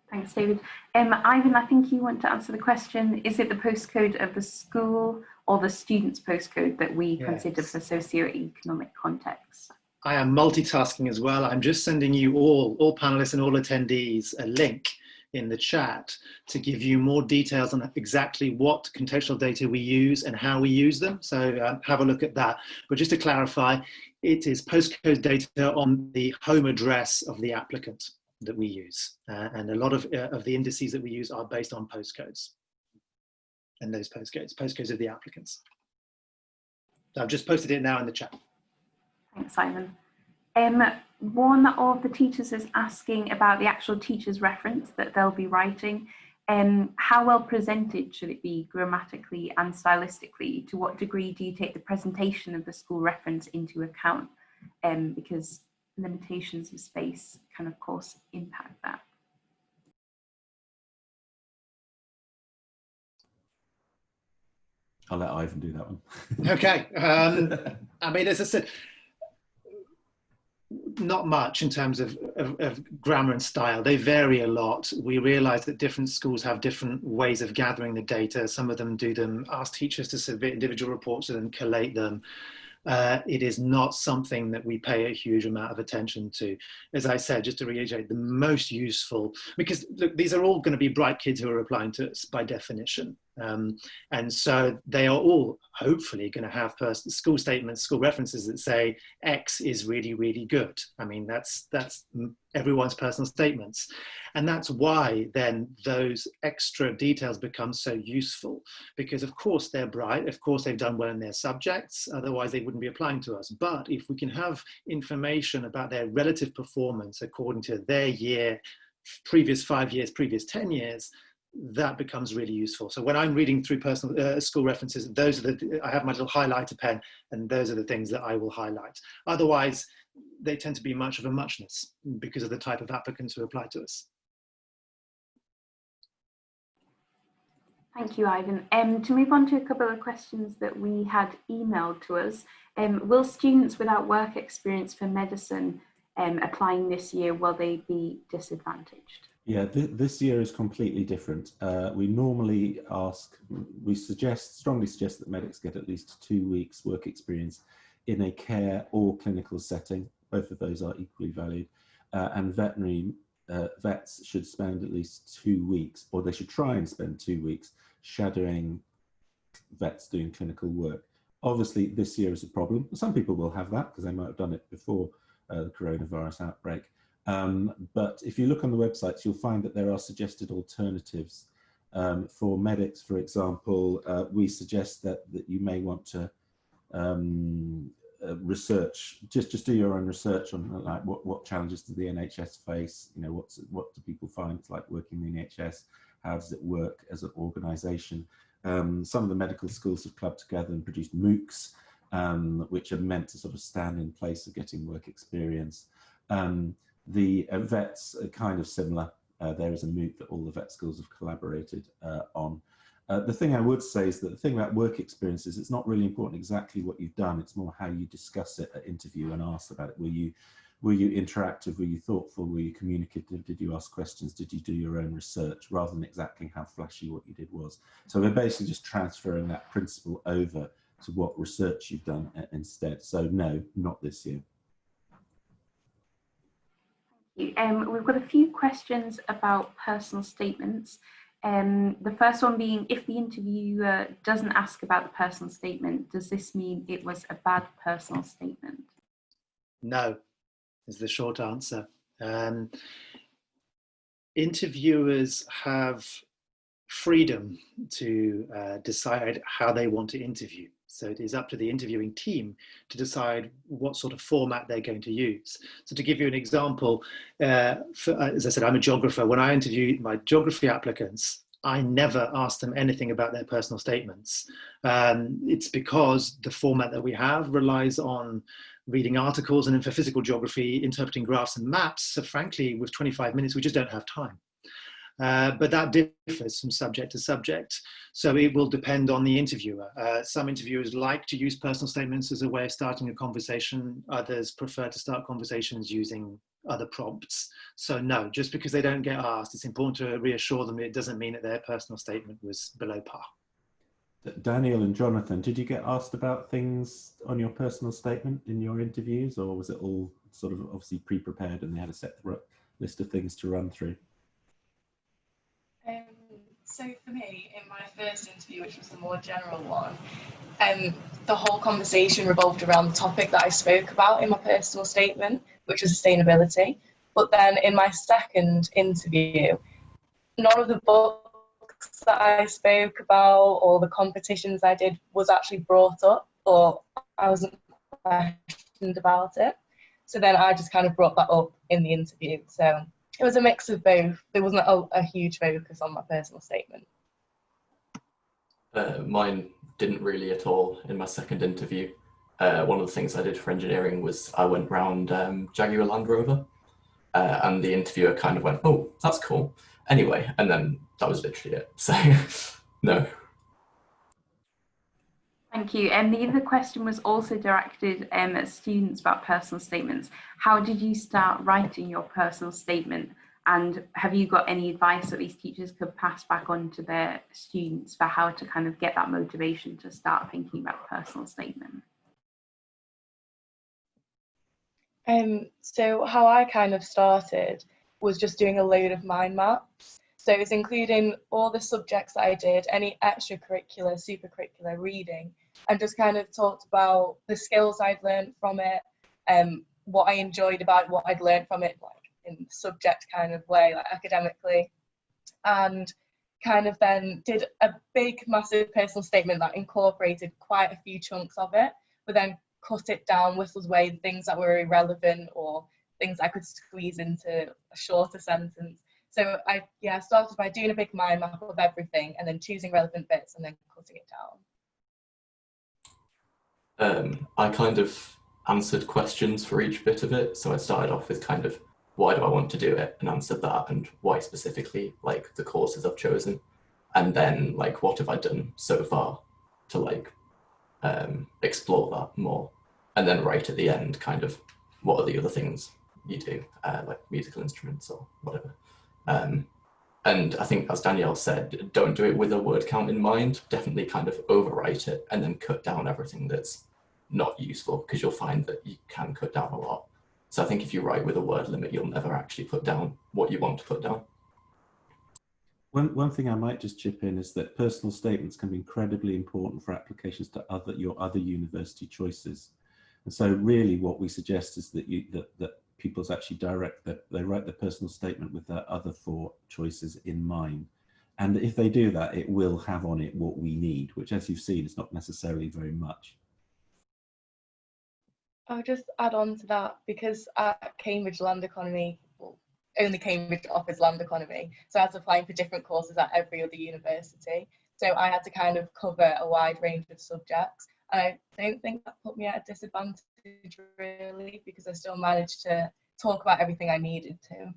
Thanks, David. Ivan, I think you want to answer the question, is it the postcode of the school or the student's postcode that we consider for socioeconomic context? I am multitasking as well. I'm just sending you all panelists and all attendees a link in the chat to give you more details on exactly what contextual data we use and how we use them. So have a look at that. But just to clarify, it is postcode data on the home address of the applicant that we use, and a lot of the indices that we use are based on postcodes, and those postcodes of the applicants. So I've just posted it now in the chat. Thanks, Ivan. One of the teachers is asking about the actual teacher's reference that they'll be writing. How well presented should it be grammatically and stylistically? To what degree do you take the presentation of the school reference into account? Because limitations of space can of course impact that. I'll let Ivan do that one. Okay. I mean, as I said, not much in terms of grammar and style. They vary a lot. We realize that different schools have different ways of gathering the data. Some of them ask teachers to submit individual reports and then collate them. It is not something that we pay a huge amount of attention to. As I said, just to reiterate, the most useful, because look, these are all going to be bright kids who are applying to us by definition. And so they are all hopefully going to have school statements, school references that say X is really, really good. I mean, that's everyone's personal statements. And that's why then those extra details become so useful, because of course they're bright, of course they've done well in their subjects, otherwise they wouldn't be applying to us. But if we can have information about their relative performance according to their year, previous 5 years, previous 10 years, that becomes really useful. So when I'm reading through personal school references, those are I have my little highlighter pen, and those are the things that I will highlight. Otherwise, they tend to be much of a muchness because of the type of applicants who apply to us. Thank you, Ivan. To move on to a couple of questions that we had emailed to us. Will students without work experience for medicine applying this year, will they be disadvantaged? Yeah, this year is completely different. We normally strongly suggest that medics get at least 2 weeks work experience in a care or clinical setting. Both of those are equally valued. And veterinary vets should spend at least 2 weeks, or they should try and spend 2 weeks shadowing vets doing clinical work. Obviously, this year is a problem. Some people will have that because they might have done it before the coronavirus outbreak. But if you look on the websites, you'll find that there are suggested alternatives. For medics, for example, we suggest that you may want to research, just do your own research on like what challenges do the NHS face, you know, what do people find it's like working in the NHS, how does it work as an organisation. Some of the medical schools have clubbed together and produced MOOCs, which are meant to sort of stand in place of getting work experience. The vets are kind of similar. There is a MOOC that all the vet schools have collaborated on. The thing I would say is that the thing about work experiences, it's not really important exactly what you've done, it's more how you discuss it at interview and ask about it. Were you interactive, were you thoughtful, were you communicative, did you ask questions, did you do your own research, rather than exactly how flashy what you did was. So we're basically just transferring that principle over to what research you've done instead. So no, not this year. We've got a few questions about personal statements. The first one being, if the interviewer doesn't ask about the personal statement, does this mean it was a bad personal statement? No, is the short answer. Interviewers have freedom to decide how they want to interview. So it is up to the interviewing team to decide what sort of format they're going to use. So to give you an example, as I said, I'm a geographer. When I interview my geography applicants, I never ask them anything about their personal statements. It's because the format that we have relies on reading articles, and then for physical geography, interpreting graphs and maps. So frankly, with 25 minutes, we just don't have time. But that differs from subject to subject. So it will depend on the interviewer. Some interviewers like to use personal statements as a way of starting a conversation. Others prefer to start conversations using other prompts. So no, just because they don't get asked, it's important to reassure them it doesn't mean that their personal statement was below par. Danielle and Jonathan, did you get asked about things on your personal statement in your interviews, or was it all sort of obviously pre-prepared and they had a separate list of things to run through? So for me, in my first interview, which was the more general one, the whole conversation revolved around the topic that I spoke about in my personal statement, which was sustainability. But then in my second interview, none of the books that I spoke about or the competitions I did was actually brought up, or I wasn't questioned about it. So then I just kind of brought that up in the interview. So it was a mix of both. There wasn't a huge focus on my personal statement. Mine didn't really at all in my second interview. One of the things I did for engineering was I went round Jaguar Land Rover, and the interviewer kind of went, "Oh, that's cool." Anyway, and then that was literally it. So, no. Thank you. And the other question was also directed at students about personal statements. How did you start writing your personal statement? And have you got any advice that these teachers could pass back on to their students for how to kind of get that motivation to start thinking about personal statement? So how I kind of started was just doing a load of mind maps. So it's including all the subjects that I did, any extracurricular, supercurricular reading, and just kind of talked about the skills I'd learned from it, what I enjoyed about it, what I'd learned from it, like in subject kind of way, like academically, and kind of then did a big, massive personal statement that incorporated quite a few chunks of it, but then cut it down, whistled away the things that were irrelevant or things I could squeeze into a shorter sentence. So I started by doing a big mind map of everything and then choosing relevant bits and then cutting it down. I kind of answered questions for each bit of it. So I started off with kind of, why do I want to do it, and answered that, and why specifically, like the courses I've chosen, and then like what have I done so far to like explore that more, and then right at the end kind of what are the other things you do, like musical instruments or whatever. And I think, as Danielle said, don't do it with a word count in mind. Definitely kind of overwrite it and then cut down everything that's not useful, because you'll find that you can cut down a lot. So I think if you write with a word limit, you'll never actually put down what you want to put down. One thing I might just chip in is that personal statements can be incredibly important for applications to your other university choices. And so really what we suggest is that that pupils actually they write their personal statement with their other 4 choices in mind. And if they do that, it will have on it what we need, which, as you've seen, is not necessarily very much. I'll just add on to that, because at Cambridge Land Economy, well, only Cambridge offers land economy, so I was applying for different courses at every other university. So I had to kind of cover a wide range of subjects. And I don't think that put me at a disadvantage really, because I still managed to talk about everything I needed to.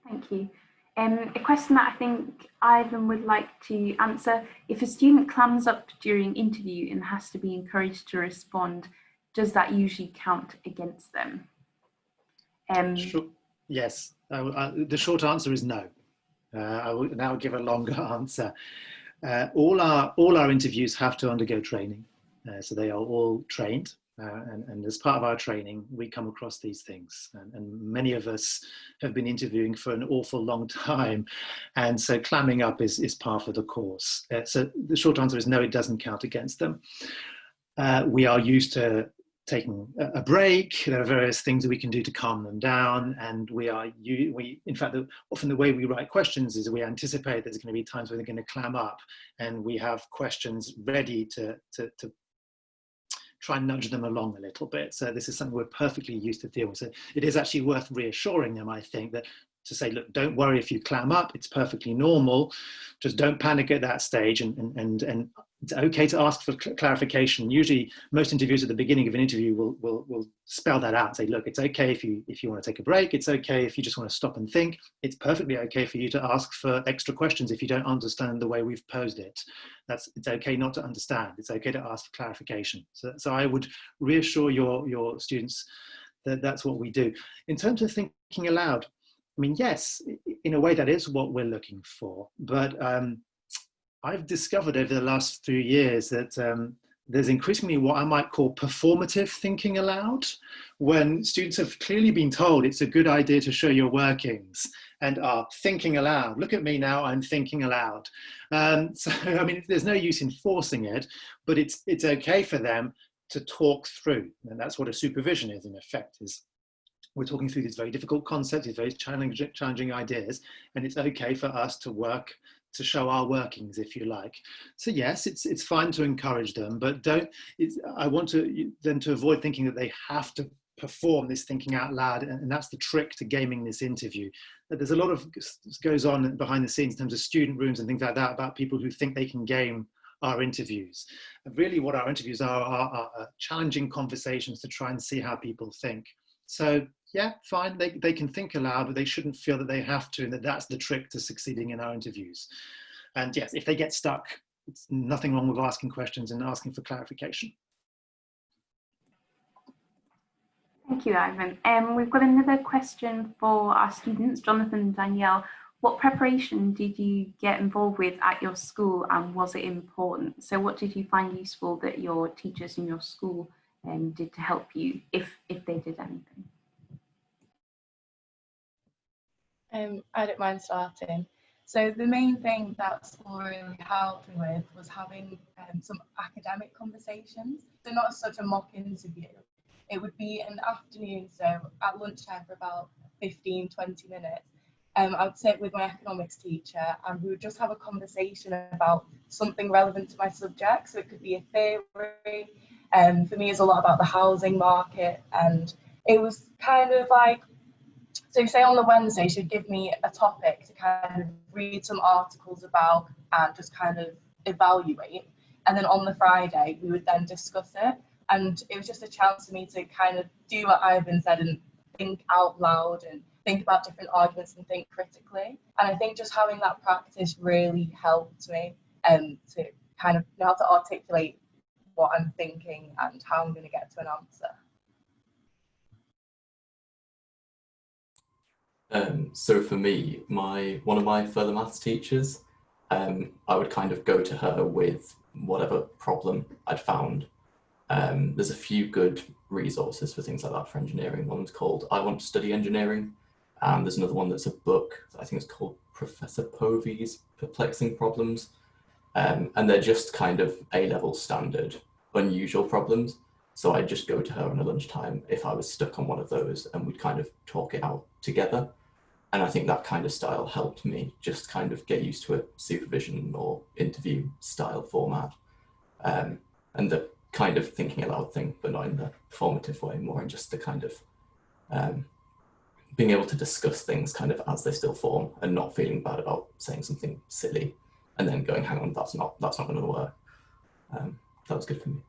Thank you. A question that I think Ivan would like to answer: if a student clams up during interview and has to be encouraged to respond, does that usually count against them? Sure. Yes, the short answer is no. I will now give a longer answer. All our interviews have to undergo training, so they are all trained. And as part of our training, we come across these things. And many of us have been interviewing for an awful long time. And so clamming up is part of the course. So the short answer is no, it doesn't count against them. We are used to taking a break. There are various things that we can do to calm them down. And in fact, often the way we write questions is we anticipate there's going to be times where they're going to clam up, and we have questions ready to try and nudge them along a little bit. So this is something we're perfectly used to deal with. So it is actually worth reassuring them, I think, that to say, look, don't worry if you clam up, it's perfectly normal. Just don't panic at that stage, and it's okay to ask for clarification. Usually most interviews at the beginning of an interview will spell that out, say, look, it's okay if you want to take a break, it's okay if you just want to stop and think, it's perfectly okay for you to ask for extra questions if you don't understand the way we've posed it. It's okay not to understand, it's okay to ask for clarification. So I would reassure your students that that's what we do. In terms of thinking aloud, I mean, yes, in a way that is what we're looking for, but I've discovered over the last few years that there's increasingly what I might call performative thinking aloud, when students have clearly been told it's a good idea to show your workings and are thinking aloud. Look at me now, I'm thinking aloud. So, I mean, there's no use in forcing it, but it's okay for them to talk through. And that's what a supervision is, in effect, is we're talking through these very difficult concepts, these very challenging ideas, and it's okay for us to work to show our workings, if you like. So yes, it's fine to encourage them, but I want them to avoid thinking that they have to perform this thinking out loud, and that's the trick to gaming this interview. That there's a lot of goes on behind the scenes in terms of student rooms and things like that about people who think they can game our interviews. And really what our interviews are challenging conversations to try and see how people think. So yeah, fine, they can think aloud, but they shouldn't feel that they have to, and that's the trick to succeeding in our interviews. And yes, if they get stuck, it's nothing wrong with asking questions and asking for clarification. Thank you, Ivan. We've got another question for our students, Jonathan and Danielle. What preparation did you get involved with at your school, and was it important? So what did you find useful that your teachers in your school did to help you, if they did anything? I don't mind starting. So the main thing that school really helped me with was having some academic conversations. So not such a mock interview. It would be an afternoon, so at lunchtime for about 15, 20 minutes. I would sit with my economics teacher and we would just have a conversation about something relevant to my subject. So it could be a theory. For me, it's a lot about the housing market, and it was kind of like, so say on the Wednesday, she'd give me a topic to kind of read some articles about and just kind of evaluate. And then on the Friday, we would then discuss it. And it was just a chance for me to kind of do what Ivan said and think out loud and think about different arguments and think critically. And I think just having that practice really helped me to kind of know how to articulate what I'm thinking and how I'm going to get to an answer. So for me, one of my further maths teachers, I would kind of go to her with whatever problem I'd found. There's a few good resources for things like that for engineering. One's called I Want to Study Engineering, and there's another one that's a book, I think it's called Professor Povey's Perplexing Problems, and they're just kind of A-level standard, unusual problems. So I'd just go to her on a lunchtime if I was stuck on one of those, and we'd kind of talk it out together. And I think that kind of style helped me just kind of get used to a supervision or interview style format. And the kind of thinking aloud thing, but not in the formative way, more in just the kind of being able to discuss things kind of as they still form and not feeling bad about saying something silly and then going, hang on, that's not going to work. That was good for me.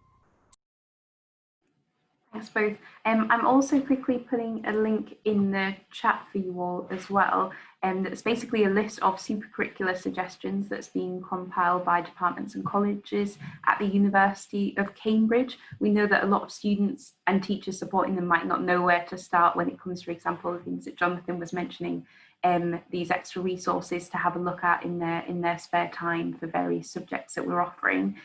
Thanks both. I'm also quickly putting a link in the chat for you all as well. That's basically a list of supercurricular suggestions that's being compiled by departments and colleges at the University of Cambridge. We know that a lot of students and teachers supporting them might not know where to start when it comes, for example, the things that Jonathan was mentioning, these extra resources to have a look at in their spare time for various subjects that we're offering.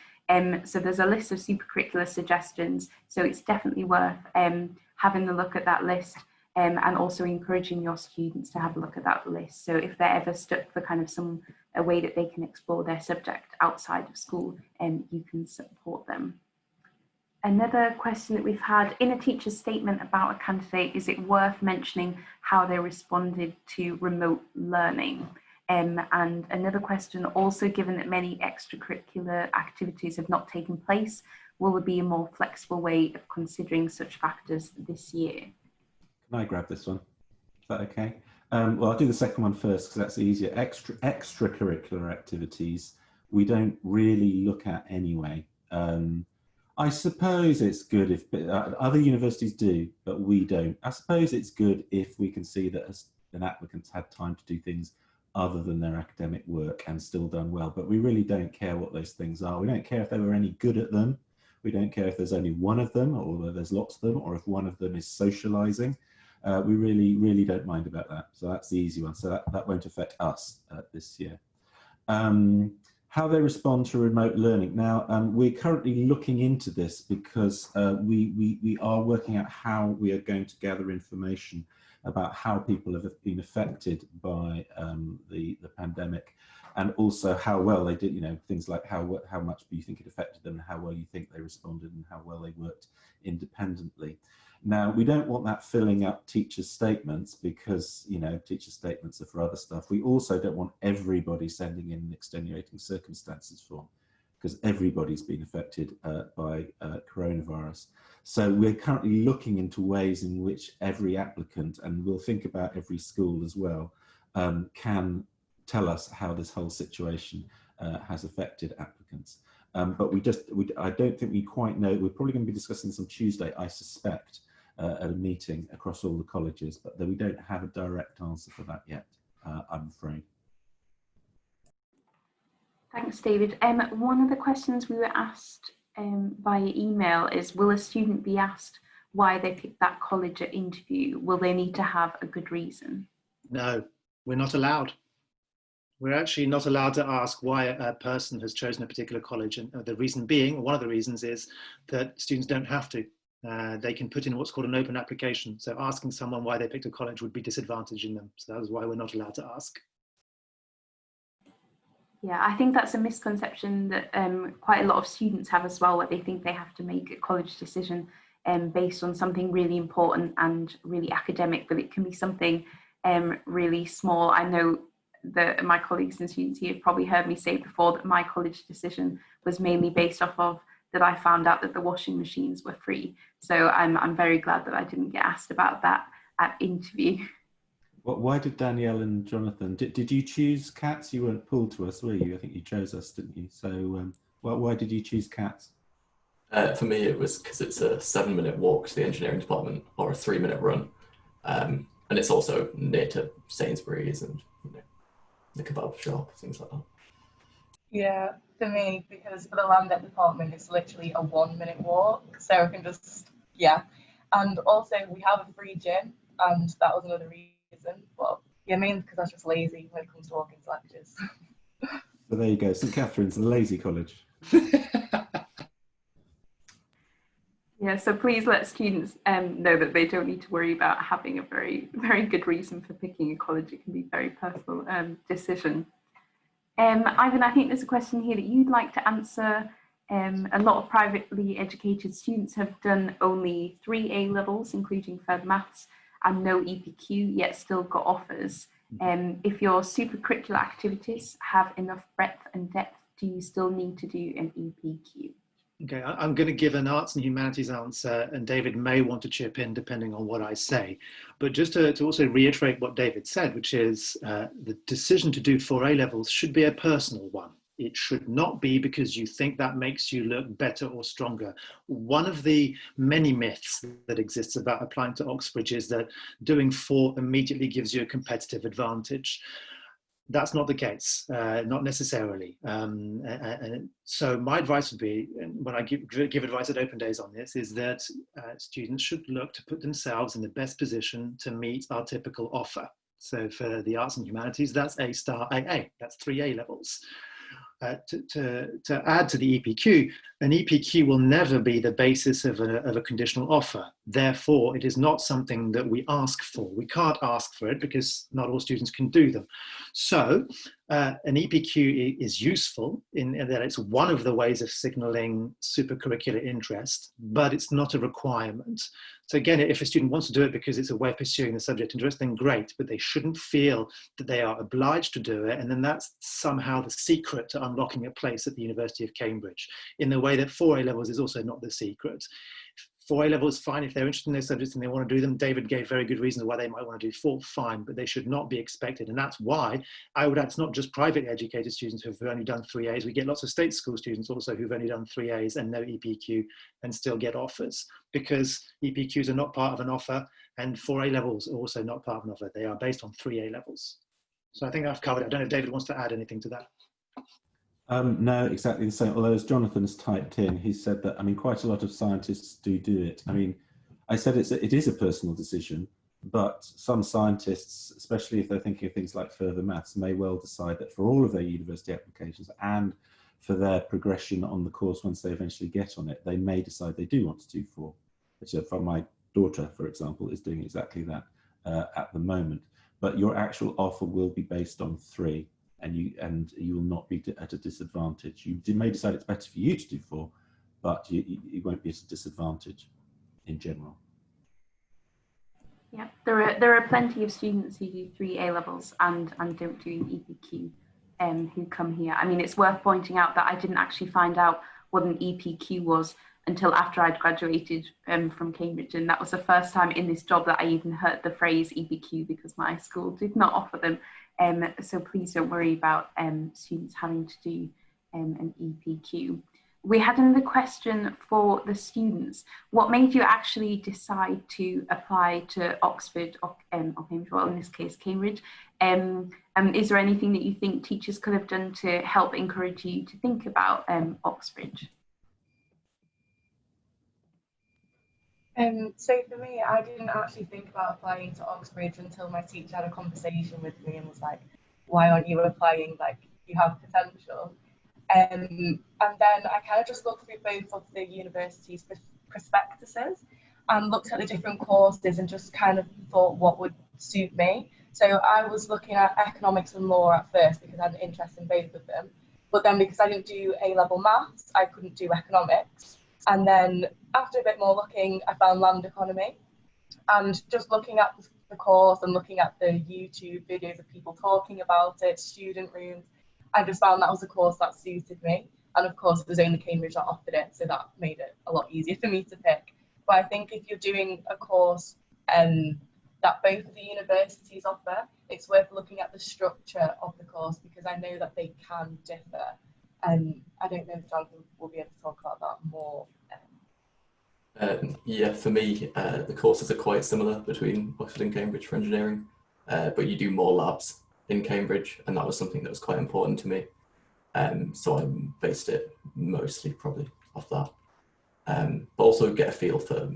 So there's a list of supercurricular suggestions, so it's definitely worth having a look at that list, and also encouraging your students to have a look at that list. So if they're ever stuck for kind of a way that they can explore their subject outside of school, you can support them. Another question that we've had, in a teacher's statement about a candidate, is it worth mentioning how they responded to remote learning? And another question, also given that many extracurricular activities have not taken place, will there be a more flexible way of considering such factors this year? Can I grab this one? Is that okay? Well, I'll do the second one first because that's easier. Extracurricular activities we don't really look at anyway. I suppose it's good if other universities do, but we don't. I suppose it's good if we can see that an applicant's had time to do things other than their academic work and still done well, but we really don't care what those things are. We don't care if they were any good at them. We don't care if there's only one of them or there's lots of them, or if one of them is socializing. We really don't mind about that. So that's the easy one. So that won't affect us this year. How they respond to remote learning. Now, we're currently looking into this because we are working out how we are going to gather information about how people have been affected by the pandemic, and also how well they did, things like how much do you think it affected them, and how well you think they responded, and how well they worked independently. Now, we don't want that filling up teachers' statements because, teachers' statements are for other stuff. We also don't want everybody sending in an extenuating circumstances form because everybody's been affected by coronavirus. So we're currently looking into ways in which every applicant, and we'll think about every school as well, can tell us how this whole situation has affected applicants. But I don't think we quite know. We're probably going to be discussing this on Tuesday, I suspect, at a meeting across all the colleges, but we don't have a direct answer for that yet, I'm afraid. Thanks, David. One of the questions we were asked via email is, will a student be asked why they picked that college at interview? Will they need to have a good reason? No, we're not allowed. We're actually not allowed to ask why a person has chosen a particular college, and the reason being, one of the reasons is that students don't have to. They can put in what's called an open application. So asking someone why they picked a college would be disadvantaging them. So that is why we're not allowed to ask. Yeah, I think that's a misconception that quite a lot of students have as well, where they think they have to make a college decision based on something really important and really academic, but it can be something really small. I know that my colleagues and students here have probably heard me say before that my college decision was mainly based off of that I found out that the washing machines were free. So I'm very glad that I didn't get asked about that at interview. Why did Danielle and Jonathan, did you choose CATS? You weren't pulled to us, were you? I think you chose us, didn't you? So why did you choose CATS? For me, it was because it's a 7-minute walk to the engineering department, or a 3-minute run. And it's also near to Sainsbury's and the kebab shop, things like that. Yeah, for me, because for the land ed department, it's literally a 1-minute walk. So I can just, And also we have a free gym, and that was another reason. But yeah, mainly because I was just lazy when it comes to walking to lectures. So there you go, St Catherine's, a lazy college. Yeah, so please let students know that they don't need to worry about having a very, very good reason for picking a college. It can be a very personal decision. Ivan, I think there's a question here that you'd like to answer. A lot of privately educated students have done only 3 A levels, including further maths, and no EPQ, yet still got offers. If your supercurricular activities have enough breadth and depth, do you still need to do an EPQ? Okay, I'm going to give an arts and humanities answer, and David may want to chip in depending on what I say. But just to also reiterate what David said, which is the decision to do 4 A levels should be a personal one. It should not be because you think that makes you look better or stronger. One of the many myths that exists about applying to Oxbridge is that doing 4 immediately gives you a competitive advantage. That's not the case, not necessarily. And so my advice would be, when I give advice at Open Days on this, is that students should look to put themselves in the best position to meet our typical offer. So for the arts and humanities, that's A star AA, that's 3 A levels. To add to the EPQ, an EPQ will never be the basis of a conditional offer. Therefore, it is not something that we ask for. We can't ask for it because not all students can do them. So an EPQ is useful in that it's one of the ways of signaling supercurricular interest, but it's not a requirement. So again, if a student wants to do it because it's a way of pursuing the subject interest, then great, but they shouldn't feel that they are obliged to do it, and then that's somehow the secret to unlocking a place at the University of Cambridge, in the way that 4A levels is also not the secret. 4A level is fine if they're interested in those subjects and they want to do them. David gave very good reasons why they might want to do 4, fine, but they should not be expected. And that's why I would add, it's not just privately educated students who've only done 3As. We get lots of state school students also who've only done 3As and no EPQ and still get offers, because EPQs are not part of an offer and 4A levels are also not part of an offer. They are based on 3A levels. So I think I've covered it. I don't know if David wants to add anything to that. No, exactly the same. Although, as Jonathan has typed in, he said that, I mean, quite a lot of scientists do it. I mean, I said it is a personal decision, but some scientists, especially if they're thinking of things like further maths, may well decide that for all of their university applications and for their progression on the course once they eventually get on it, they may decide they do want to do 4. So for my daughter, for example, is doing exactly that at the moment. But your actual offer will be based on 3. And you will not be at a disadvantage. You may decide it's better for you to do 4, but you won't be at a disadvantage in general. Yeah, there are plenty of students who do 3 A levels and don't do EPQ who come here. I mean, it's worth pointing out that I didn't actually find out what an EPQ was until after I'd graduated from Cambridge, and that was the first time in this job that I even heard the phrase EPQ, because my school did not offer them. So please don't worry about students having to do an EPQ. We had another question for the students. What made you actually decide to apply to Oxford or Cambridge, well, in this case, Cambridge? Is there anything that you think teachers could have done to help encourage you to think about Oxbridge? So for me, I didn't actually think about applying to Oxbridge until my teacher had a conversation with me and was like, why aren't you applying? Like, you have potential. And then I kind of just looked through both of the university's prospectuses and looked at the different courses and just kind of thought what would suit me. So I was looking at economics and law at first because I had an interest in both of them. But then because I didn't do A-level maths, I couldn't do economics. And then after a bit more looking, I found land economy. And just looking at the course and looking at the YouTube videos of people talking about it, student rooms, I just found that was a course that suited me. And of course, it was only Cambridge that offered it, so that made it a lot easier for me to pick. But I think if you're doing a course that both of the universities offer, it's worth looking at the structure of the course, because I know that they can differ. And I don't know if Jonathan will be able to talk about that more. Yeah, for me, the courses are quite similar between Oxford and Cambridge for engineering, but you do more labs in Cambridge, and that was something that was quite important to me. So I based it mostly probably off that. But also get a feel for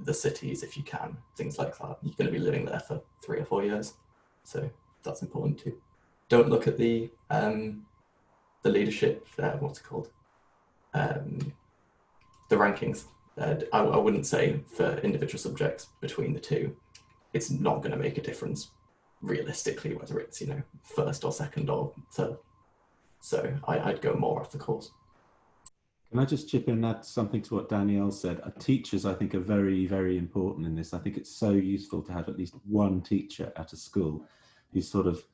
the cities if you can, things like that. You're going to be living there for 3 or 4 years, so that's important too. Don't look at the leadership, what's it called? The rankings. I wouldn't say for individual subjects between the two, it's not going to make a difference realistically, whether it's, you know, first or second or third. So I'd go more off the course. Can I just chip in and add something to what Danielle said? Teachers, I think, are very, very important in this. I think it's so useful to have at least one teacher at a school who sort of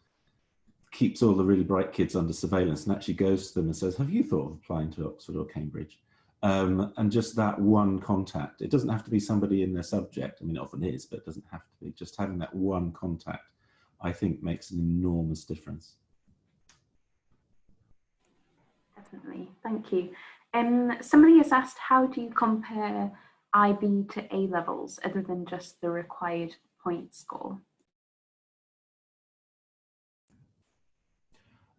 keeps all the really bright kids under surveillance and actually goes to them and says, have you thought of applying to Oxford or Cambridge? And just that one contact. It doesn't have to be somebody in their subject. I mean, it often is, but it doesn't have to be. Just having that one contact, I think, makes an enormous difference. Definitely, thank you. Somebody has asked, how do you compare IB to A levels other than just the required point score?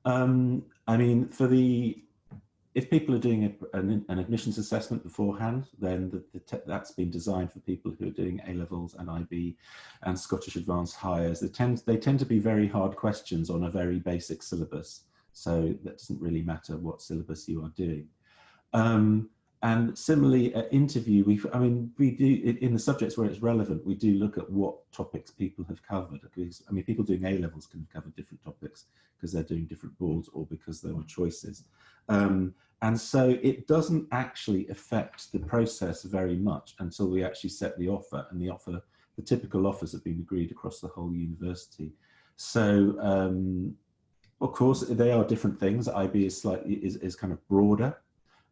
I mean, if people are doing an admissions assessment beforehand, then that's been designed for people who are doing A levels and IB and Scottish Advanced Hires. They tend to be very hard questions on a very basic syllabus, so that doesn't really matter what syllabus you are doing. And similarly, at interview, we do, in the subjects where it's relevant, we do look at what topics people have covered. Because, I mean, people doing A levels can cover different topics because they're doing different boards or because there were choices. And so it doesn't actually affect the process very much until we actually set the offer, and the typical offers have been agreed across the whole university. So, of course, they are different things. IB is kind of broader.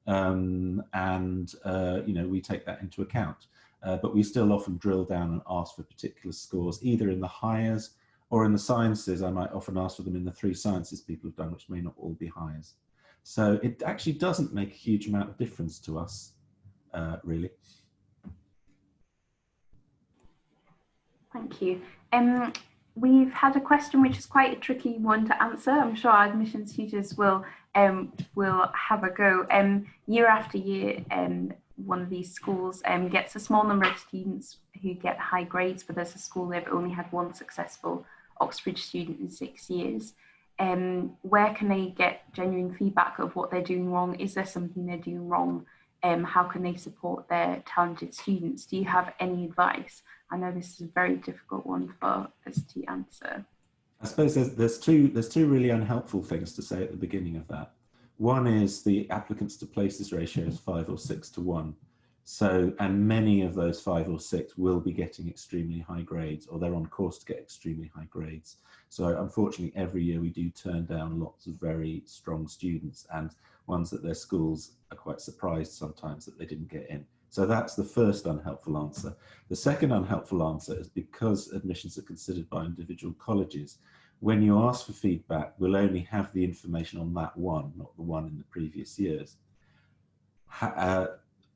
You know, we take that into account, but we still often drill down and ask for particular scores, either in the hires or in the sciences. I might often ask for them in the 3 sciences people have done, which may not all be hires. So it actually doesn't make a huge amount of difference to us, really. Thank you. We've had a question which is quite a tricky one to answer. I'm sure our admissions tutors will have a go. Year after year, one of these schools gets a small number of students who get high grades, but there's a school they've only had one successful Oxbridge student in 6 years. Where can they get genuine feedback of what they're doing wrong? Is there something they're doing wrong? How can they support their talented students? Do you have any advice? I know this is a very difficult one for us to answer. I suppose there's two really unhelpful things to say at the beginning of that. One is the applicants to places ratio is 5 or 6 to 1. So, and many of those 5 or 6 will be getting extremely high grades, or they're on course to get extremely high grades. So unfortunately, every year we do turn down lots of very strong students, and ones that their schools are quite surprised sometimes that they didn't get in. So that's the first unhelpful answer. The second unhelpful answer is because admissions are considered by individual colleges, when you ask for feedback, we'll only have the information on that one, not the one in the previous years.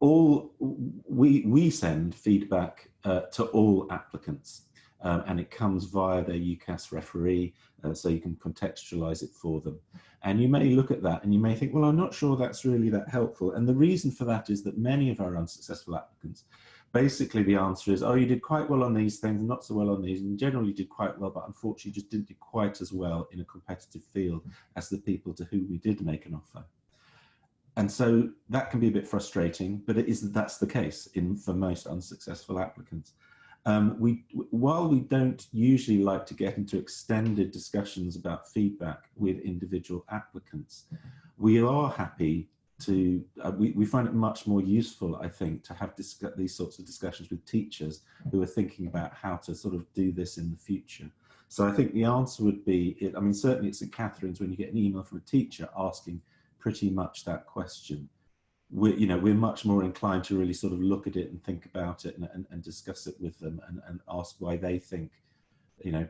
We send feedback to all applicants, and it comes via their Ucas referee, so you can contextualize it for them. And you may look at that and you may think, well, I'm not sure that's really that helpful. And the reason for that is that many of our unsuccessful applicants, basically the answer is, oh, you did quite well on these things, not so well on these, and generally did quite well, but unfortunately just didn't do quite as well in a competitive field as the people to whom we did make an offer. And so that can be a bit frustrating, but that's the case for most unsuccessful applicants. While we don't usually like to get into extended discussions about feedback with individual applicants, we are happy to, we find it much more useful, I think, to have these sorts of discussions with teachers who are thinking about how to sort of do this in the future. So I think the answer would be, I mean, certainly it's at Catherine's when you get an email from a teacher asking pretty much that question. We're much more inclined to really sort of look at it and think about it and discuss it with them and ask why they think,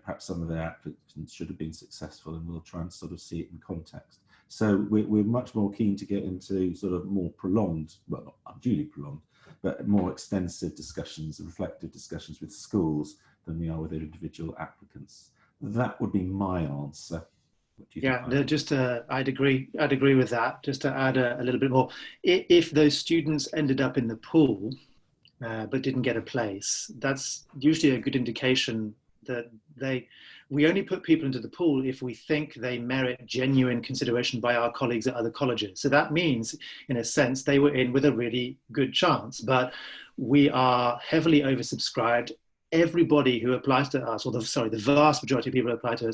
perhaps some of their applicants should have been successful, and we'll try and sort of see it in context. So we're much more keen to get into sort of more prolonged, well, not unduly prolonged, but more extensive discussions, reflective discussions with schools than we are with individual applicants. That would be my answer. Yeah, I'd agree with that. Just to add a little bit more, if those students ended up in the pool but didn't get a place, that's usually a good indication that we only put people into the pool if we think they merit genuine consideration by our colleagues at other colleges. So that means, in a sense, they were in with a really good chance, but we are heavily oversubscribed. Everybody who applies to us, or the vast majority of people who apply to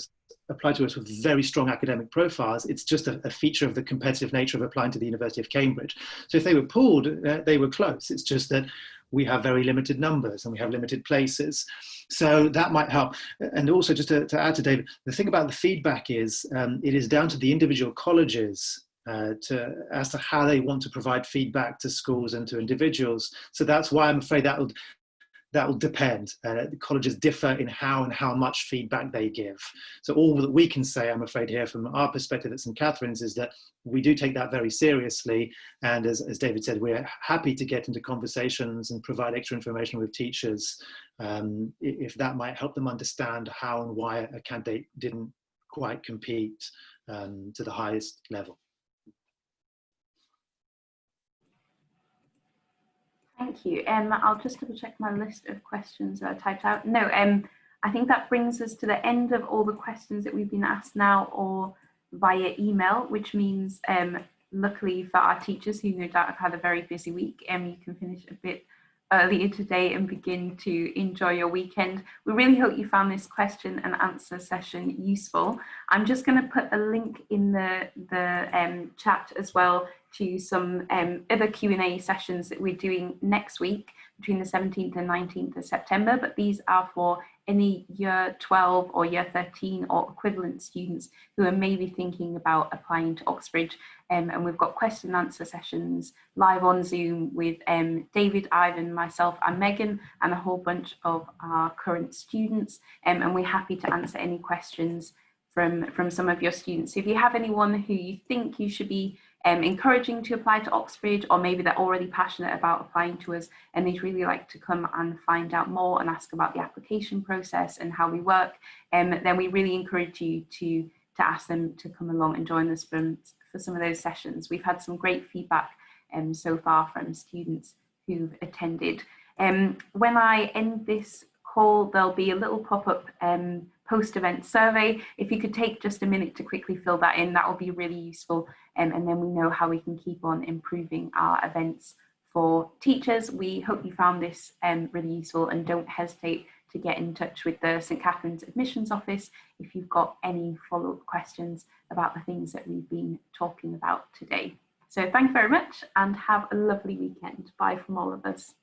us with very strong academic profiles. It's just a feature of the competitive nature of applying to the University of Cambridge. So if they were pooled, they were close. It's just that we have very limited numbers and we have limited places. So that might help. And also, just to add to David, the thing about the feedback is it is down to the individual colleges as to how they want to provide feedback to schools and to individuals. So that's why I'm afraid that will depend. The colleges differ in how and how much feedback they give. So all that we can say, I'm afraid, here from our perspective at St Catherine's is that we do take that very seriously. And as David said, we're happy to get into conversations and provide extra information with teachers if that might help them understand how and why a candidate didn't quite compete to the highest level. Thank you. I'll just double check my list of questions that I typed out. No, I think that brings us to the end of all the questions that we've been asked now or via email, which means luckily for our teachers who no doubt have had a very busy week, you can finish a bit earlier today and begin to enjoy your weekend. We really hope you found this question and answer session useful. I'm just going to put a link in the chat as well to some other Q&A sessions that we're doing next week between the 17th and 19th of September, but these are for any year 12 or year 13 or equivalent students who are maybe thinking about applying to Oxbridge. And we've got question and answer sessions live on Zoom with David, Ivan, myself and Megan and a whole bunch of our current students. And we're happy to answer any questions from some of your students. So if you have anyone who you think you should be encouraging to apply to Oxbridge, or maybe they're already passionate about applying to us and they'd really like to come and find out more and ask about the application process and how we work, then we really encourage you to ask them to come along and join us for some of those sessions. We've had some great feedback so far from students who've attended. When I end this call, there'll be a little pop-up post-event survey. If you could take just a minute to quickly fill that in, that will be really useful. And then we know how we can keep on improving our events for teachers. We hope you found this really useful, and don't hesitate to get in touch with the St Catherine's Admissions Office if you've got any follow-up questions about the things that we've been talking about today. So thank you very much and have a lovely weekend. Bye from all of us.